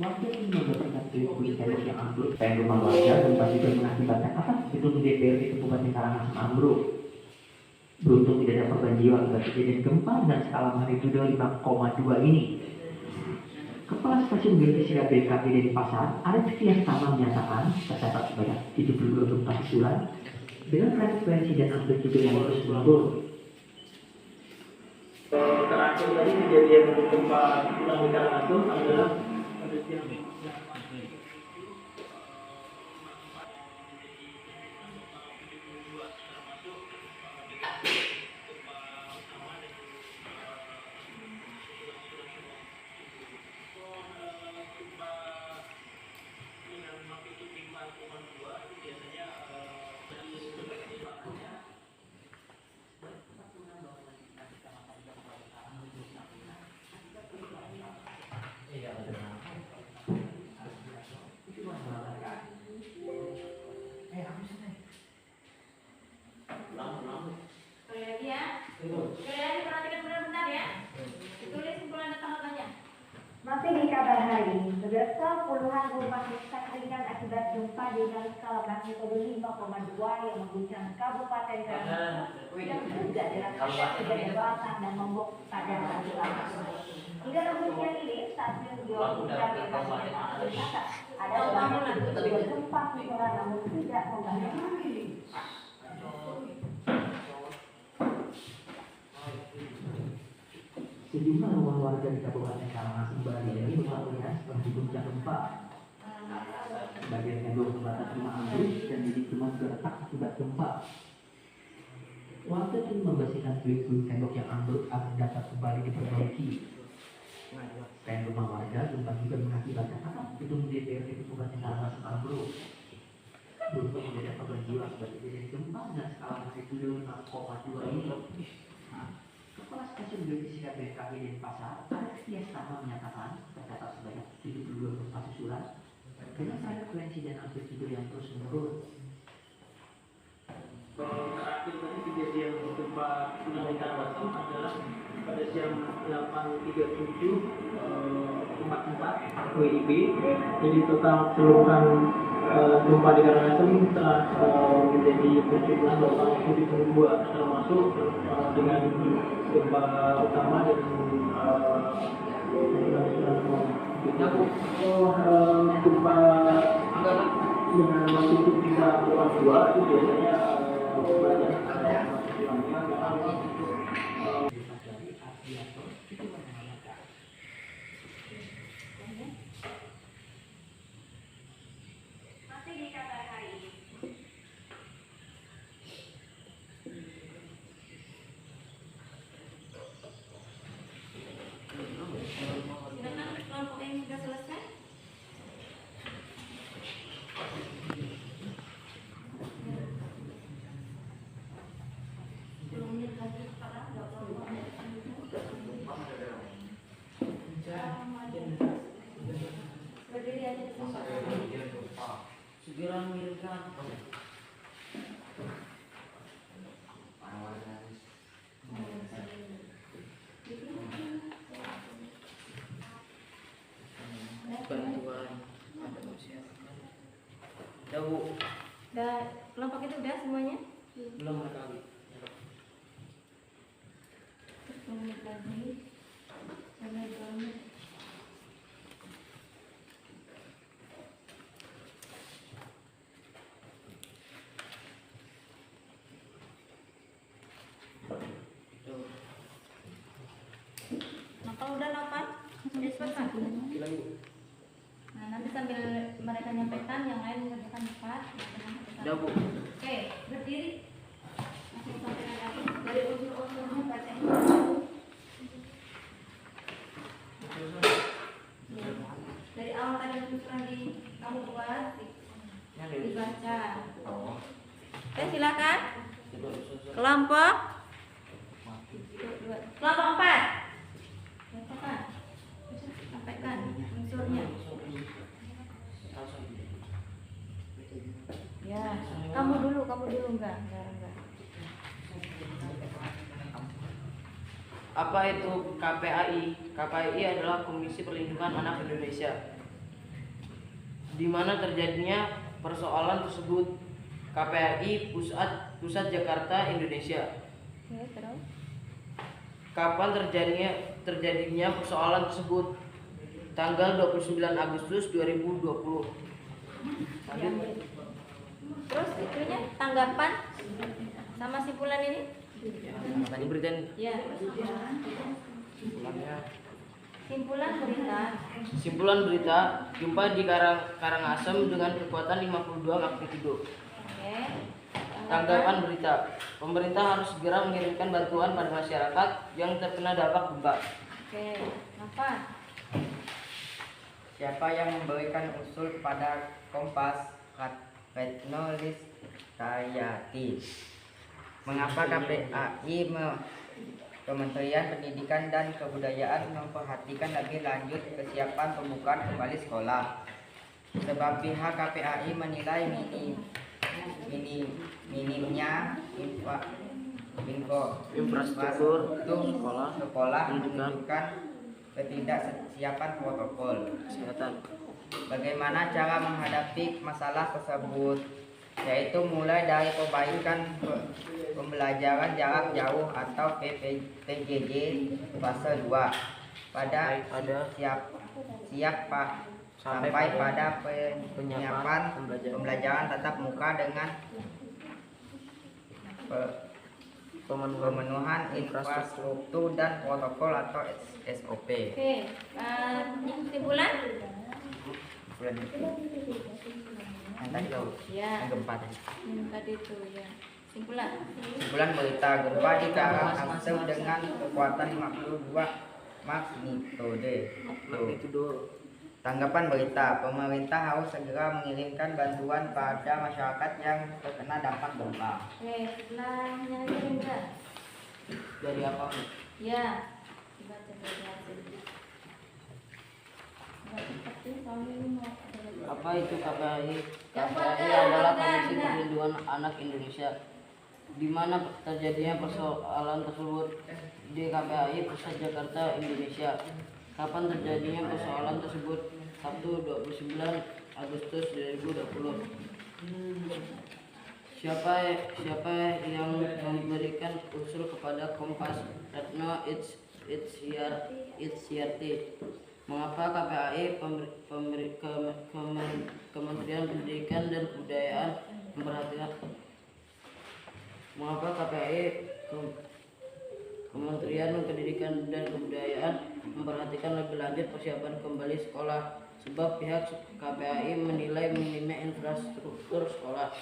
Warga ini membersihkan puing-puing tembok yang ambruk. Selain rumah warga, gempa juga mengakibatkan atap gedung DPRD Kabupaten Karangasem ambruk. Beruntung tidak ada korban jiwa akibat kejadian gempa dan skala magnitudo 5,2 ini. Kepala Stasiun Geofisika BMKG Denpasar, Arif Fiastama menyatakan tercatat sebanyak 72 gempa susulan dengan frekuensi dan amplitudo yang terus menurun. Terakhir tadi kejadian gempa susulan di Karangasem adalah pada siang. Sekali lagi ya. Sekali lagi perhatikan benar-benar ya. Ditulis simpulan dan tanggapannya. Masih di kabar hari ini, pemirsa, puluhan rumah rusak ringan akibat gempa dengan skala magnitudo 5,2 yang mengguncang Kabupaten Karangasem yang juga dirasakan sebagai batang dan lombok pada hari Selasa. Hingga Rabu siang ini, Stasiun Geofisika BMKG mencatat ada beberapa gempa susulan namun tidak membahayakan. Sejumlah rumah warga di Kabupaten Karangasembali ini rusak ringan setelah diguncang gempa. Bagian tembok pembatas rumah ambruk dan dinding rumah juga retak akibat gempa. Warga kini membersihkan puing-puing tembok yang ambruk agar dapat kembali diperbaiki. Selain rumah warga, gempa juga mengakibatkan atap gedung DPRD Kabupaten Karangasem ambruk. Beruntung tidak ada korban jiwa akibat kejadian gempa dan skala magnitudo 5,2 ini. Kepala Stasiun Geofisika BMKG Denpasar, Arif Fiastama menyatakan tercatat sebanyak 72 gempa susulan dengan frekuensi dan amplitudo yang terus menurun. Terakhir tadi kejadian gempa susulan di Karangasem adalah pada jam 8.37 44 WIB. Jadi total keseluruhan gempa di Karangasem telah menjadi berjumlah 8,2 termasuk dengan gempa utama dan gempa dengan magnitudo 5,2 itu biasanya banyak Masih di kabar hari ini. Silakan kelompok yang sudah selesai. Berdiri aja di sini. Segera mengirimkan bantuan pada masyarakat. Ya Bu, Udah kelompok itu udah semuanya? belum kali. Menit lagi. Sampai 2 menit. Kalau udah 8, sudah selesai. Nah, nanti sambil mereka nyampaikan, yang lain mengerjakan 4. Ya Bu. Oke, berdiri. Langsung sampaikan lagi dari unsur-unsurnya baca. Ya. Dari awal tadi unsuran di kamu buat dibaca. Oke, silakan. Kelompok Kelompok 4. Katakan. Sampaikan unsurnya. Ya, kamu dulu enggak. Apa itu KPAI? KPAI adalah Komisi Perlindungan Anak Indonesia. Di mana terjadinya persoalan tersebut? KPAI Pusat Jakarta, Indonesia. Oke, terus. Kapan terjadinya persoalan tersebut? Tanggal 29 Agustus 2020. Terus itunya tanggapan sama simpulan ini? Tadi berita Ya. Simpulan berita. Simpulan berita gempa di Karangasem dengan kekuatan 52 magnitudo. Oke. Tanggapan berita. Pemerintah harus segera mengirimkan bantuan pada masyarakat yang terkena dampak gempa. Oke. Apa? Siapa yang memberikan usul kepada Kompas? Retno Listayati. Mengapa KPAI Kementerian Pendidikan dan Kebudayaan memperhatikan lebih lanjut kesiapan pembukaan kembali sekolah? Sebab pihak KPAI menilai minimnya Infrastruktur sekolah menunjukkan ketidaksiapan protokol kesehatan. Bagaimana cara menghadapi masalah tersebut? Yaitu mulai dari perbaikan pembelajaran jarak jauh atau PJJ fase 2 sampai pada penyiapan pembelajaran tatap muka dengan pemenuhan infrastruktur dan protokol atau SOP. Oke. Simpulan? Yang tadi tahu, Ya. yang gempa tadi. Tadi itu ya. Simpulan. Simpulan berita gempa di Karangasem dengan kekuatan 52 magnitudo. Tanggapan berita, pemerintah harus segera mengirimkan bantuan pada masyarakat yang terkena dampak gempa. Oke, setelahnya enggak? Dari apa? Ya. Dibaca dari hasil. Apa itu KPAI? Yang KPAI mana? adalah Yang Komisi mana? Perlindungan Anak Indonesia. Di mana terjadinya persoalan tersebut? Di KPAI Pusat Jakarta, Indonesia. Kapan terjadinya persoalan tersebut? Sabtu 29 Agustus 2020. Siapa yang memberikan usul kepada Kompas? Retno Listayati. Mengapa KPAI Kementerian Pendidikan dan Kebudayaan Mengapa KPAI Kementerian Pendidikan dan Kebudayaan memperhatikan lebih lanjut persiapan kembali sekolah? Sebab pihak KPAI menilai minimnya infrastruktur sekolah.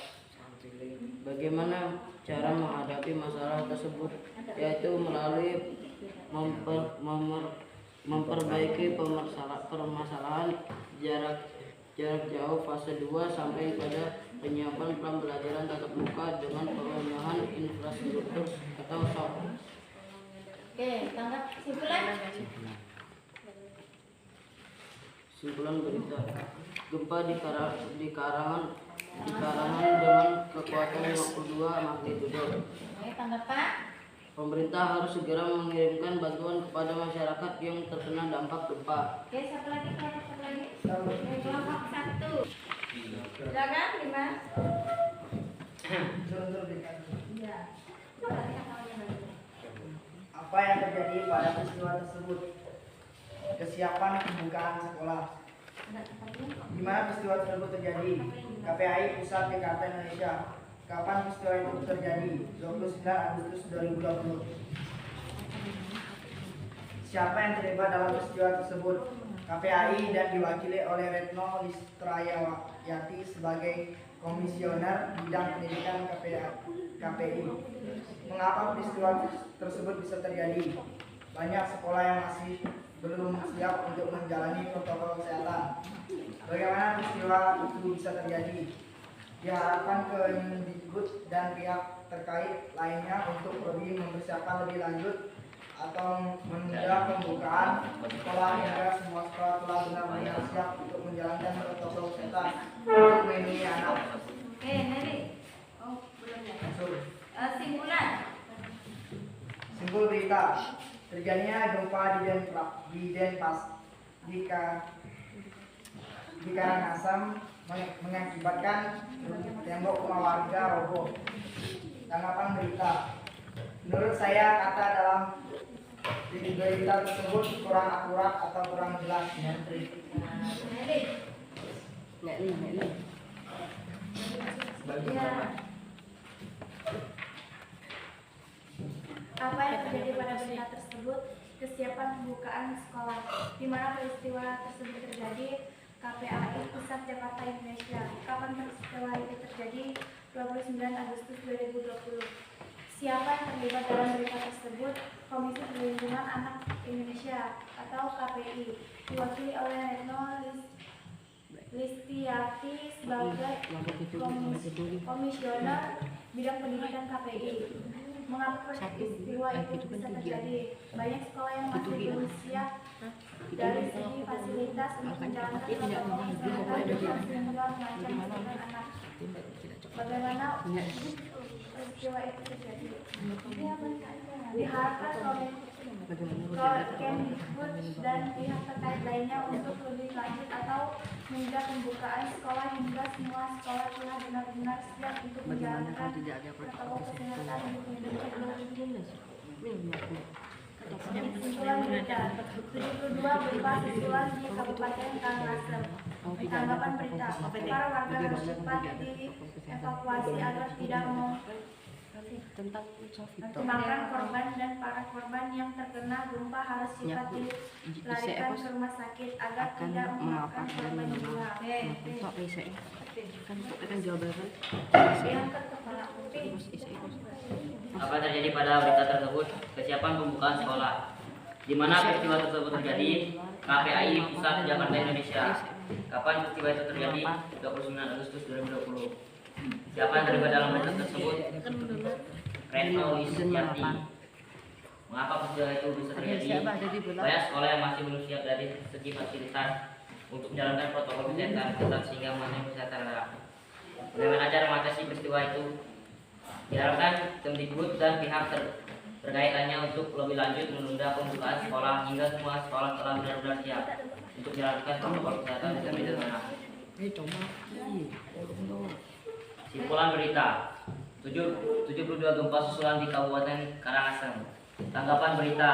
Bagaimana cara menghadapi masalah tersebut? Yaitu melalui memperbaiki permasalahan jarak jauh fase 2 sampai pada penyiapan pembelajaran tatap muka dengan pemenuhan infrastruktur atau SOP. Oke, tanggap simpulan. Simpulan berita gempa di Karangan dengan kekuatan 52 magnitudo. Oke, tanggapan. Pemerintah harus segera mengirimkan bantuan kepada masyarakat yang terkena dampak gempa. Oke, satu lagi. Oke, kelompok 1. Silakan, Dimas. Ya. Apa yang terjadi pada peristiwa tersebut? Kesiapan pembukaan sekolah. Di mana peristiwa tersebut terjadi? KPAI Pusat Jakarta, Indonesia. Kapan peristiwa itu terjadi? 29 Agustus 2020. Siapa yang terlibat dalam peristiwa tersebut? KPAI dan diwakili oleh Retno Listayati sebagai Komisioner Bidang Pendidikan KPI. Mengapa peristiwa tersebut bisa terjadi? Banyak sekolah yang masih belum siap untuk menjalani protokol kesehatan. Bagaimana peristiwa itu bisa terjadi? Diharapkan Kemendikbud dan pihak terkait lainnya untuk lebih mempersiapkan lebih lanjut atau menunda pembukaan sekolah hingga semua sekolah telah benar-benar siap untuk menjalankan protokol kesehatan untuk melindungi anak. Oke, Neri. Oh, belum ya. Simpulan. Simpul berita, terjadinya gempa di Karangasem mengakibatkan tembok rumah warga roboh. Tanggapan berita, menurut saya kata dalam berita tersebut kurang akurat atau kurang jelas. Neri. Ya. Apa yang terjadi pada berita tersebut? Kesiapan pembukaan sekolah. Di mana peristiwa tersebut terjadi? KPAI Pusat Jakarta Indonesia. Kapan peristiwa itu terjadi? 29 Agustus 2020. Siapa yang terlibat dalam berita tersebut? Komisi Perlindungan Anak Indonesia atau KPI, diwakili oleh Retno Listiarti sebagai komisioner bidang pendidikan KPI. Mengapa peristiwa itu bisa terjadi? Banyak sekolah yang masih belum siap dari segi fasilitas untuk menjalankan protokol kesehatan sehingga mengancam kesehatan anak. Bagaimana peristiwa itu terjadi? Diharapkan Kemdikbud dan pihak terkait lainnya untuk lebih lanjut atau menunda pembukaan sekolah hingga semua sekolah telah benar-benar siap untuk menjalankan protokol kesehatan untuk melindungi. Kesimpulan berita 72 berupa susulan di Kabupaten Karangasem. Tanggapan berita, para warga harus cepat dievakuasi agar tidak memakan korban dan para korban yang terkena gempa harus cepat dilarikan ke rumah sakit agar tidak memakan korban jiwa. Apa yang terjadi pada berita tersebut? Kesiapan pembukaan sekolah. Di mana peristiwa tersebut terjadi? KPAI Pusat Jakarta Indonesia. Kapan peristiwa itu terjadi? 29 Agustus 2020. Siapa yang terlibat dalam berita tersebut? Retno Listiarti. Mengapa peristiwa itu bisa terjadi? Banyak sekolah yang masih belum siap dari segi fasilitas untuk menjalankan protokol kesehatan ketat sehingga mengancam kesehatan anak. Bagaimana cara mengatasi peristiwa itu? Diharapkan Kemdikbud dan pihak terkait lainnya untuk lebih lanjut menunda pembukaan sekolah hingga semua sekolah telah benar-benar siap untuk menjalankan protokol kesehatan untuk melindungi anak. Simpulan berita 72 gempa susulan di Kabupaten Karangasem. Tanggapan berita,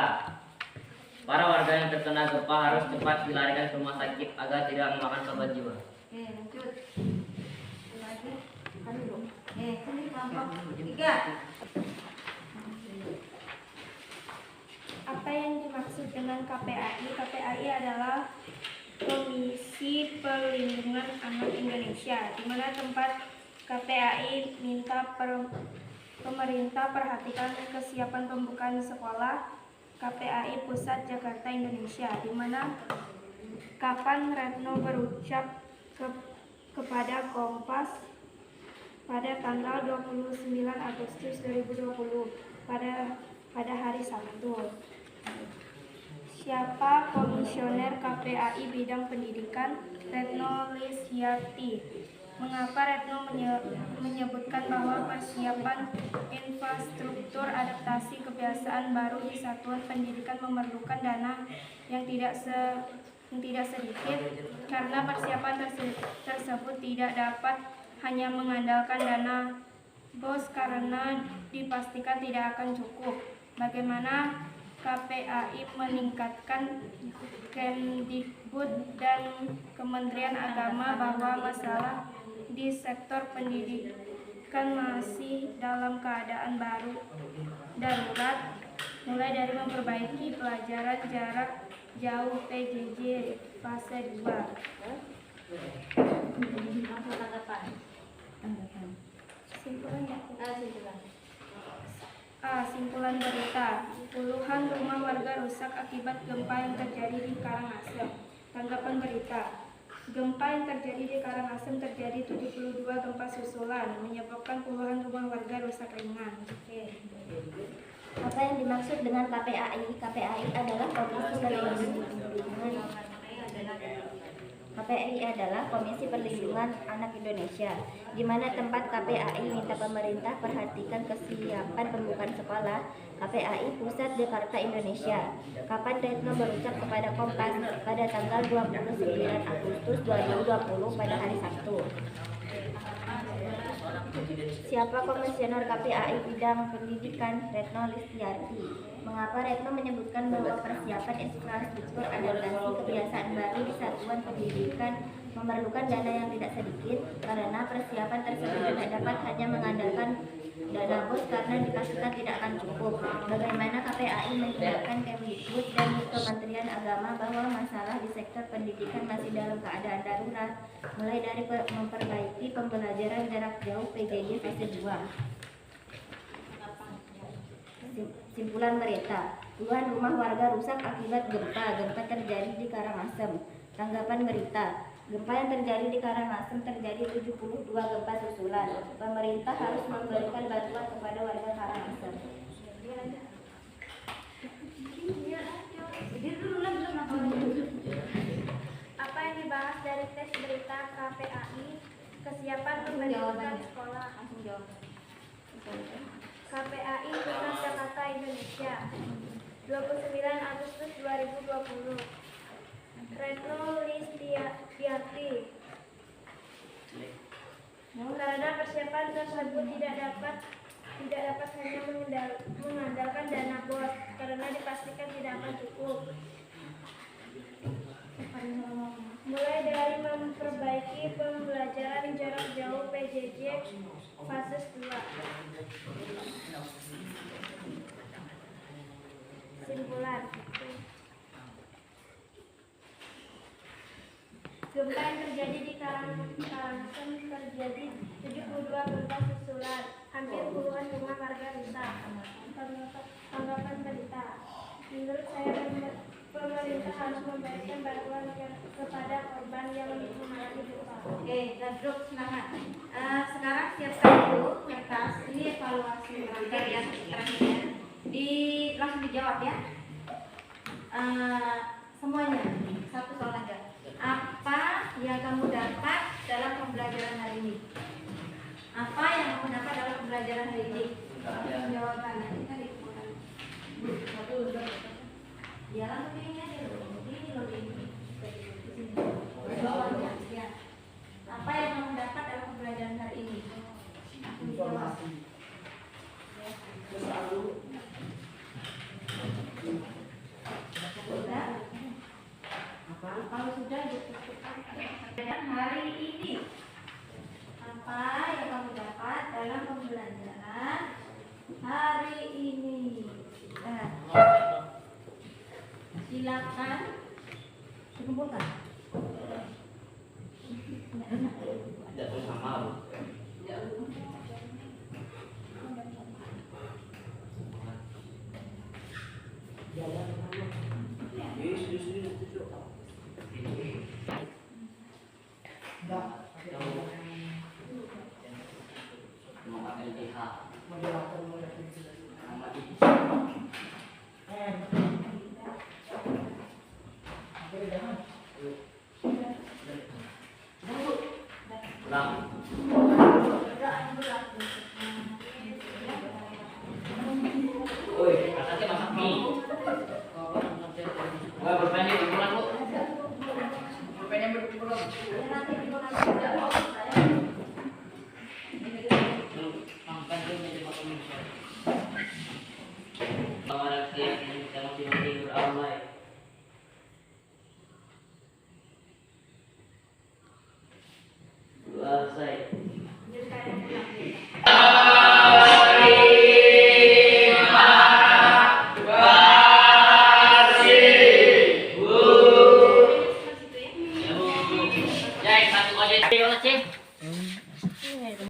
para warga yang terkena gempa harus cepat dilarikan ke rumah sakit agar tidak memakan korban jiwa. Oke, lanjut. Lagi. Ini kelompok 3. Apa yang dimaksud dengan KPAI? KPAI adalah Komisi Perlindungan Anak Indonesia, di mana tempat KPAI minta pemerintah perhatikan kesiapan pembukaan sekolah. KPAI Pusat Jakarta Indonesia, di mana kapan Retno berucap kepada Kompas pada tanggal 29 Agustus 2020 pada hari Sabtu. Siapa komisioner KPAI bidang pendidikan? Retno Listiarti. Mengapa Retno menyebutkan bahwa persiapan infrastruktur adaptasi kebiasaan baru di satuan pendidikan memerlukan dana yang tidak sedikit, karena persiapan tersebut tidak dapat hanya mengandalkan dana BOS karena dipastikan tidak akan cukup. Bagaimana KPAI meningkatkan Kemdikbud dan Kementerian Agama bahwa masalah di sektor pendidikan masih dalam keadaan darurat, mulai dari memperbaiki pelajaran jarak jauh PJJ fase 2. Simpulan berita, puluhan rumah warga rusak akibat gempa yang terjadi di Karangasem. Tanggapan berita, gempa yang terjadi di Karangasem terjadi 72 gempa susulan, menyebabkan puluhan rumah warga rusak ringan. Apa yang dimaksud dengan KPAI? KPAI adalah Komisi Perlindungan KPAI adalah Komisi Perlindungan Anak Indonesia, di mana tempat KPAI minta pemerintah perhatikan kesiapan pembukaan sekolah. KPAI Pusat Jakarta Indonesia. Kapan Retno berucap kepada Kompas pada tanggal 29 Agustus 2020 pada hari Sabtu. Siapa komisioner KPAI bidang pendidikan? Retno Listiarti. Mengapa Retno menyebutkan bahwa persiapan infrastruktur adaptasi kebiasaan baru di satuan pendidikan memerlukan dana yang tidak sedikit? Karena persiapan tersebut tidak dapat hanya mengandalkan dana bos karena dikasihkan tidak akan cukup. Bagaimana KPAI menjelaskan Kemdikbud dan Kementerian Agama bahwa masalah di sektor pendidikan masih dalam keadaan darurat, mulai dari memperbaiki pembelajaran jarak jauh PJJ fase 2. Simpulan berita, puluhan rumah warga rusak akibat gempa. Gempa terjadi di Karangasem. Tanggapan berita, gempa yang terjadi di Karangasem terjadi 72 gempa susulan. Pemerintah harus memberikan bantuan kepada warga Karangasem. Apa yang dibahas dari tes berita KPAI? Kesiapan pembentukan sekolah. KPAI Pusat Jakarta Indonesia 29 Agustus 2020. Retno Listiarti. Karena persiapan tersebut tidak dapat hanya mengandalkan dana bos karena dipastikan tidak akan cukup. Mulai dari memperbaiki pembelajaran jarak jauh PJJ fase 2. Simpulan. Gempa yang terjadi di Karangasem terjadi 72 gempa susulan. Hampir puluhan rumah warga rusak. Tanggapan berita. Menurut saya pemerintah harus memberikan bantuan kepada korban yang mengalami gempa. Oke, Gadruk semangat. Sekarang siapkan dulu kertas. Ini evaluasi terakhir ya, terakhirnya. Langsung dijawab ya. Semuanya, satu soal aja. Apa yang kamu dapat dalam pembelajaran hari ini? Apa yang kamu dapat dalam pembelajaran hari ini? Jawaban nanti tadi. Ya langsung ini aja dulu. Ini loh ini. Jawabnya ya. Apa yang kamu dapat dalam pembelajaran hari ini? Informasi. Sudah? Kalau sudah dan hari ini apa yang kamu dapat dalam pembelajaran hari ini? Silakan dikumpulkan. Tidak sama. Oi, masaknya masak mie. Wah, berpennya pulang Bu. Pulpennya belum. Makan dulu meja makan. Kalau ada keyakinan kita masih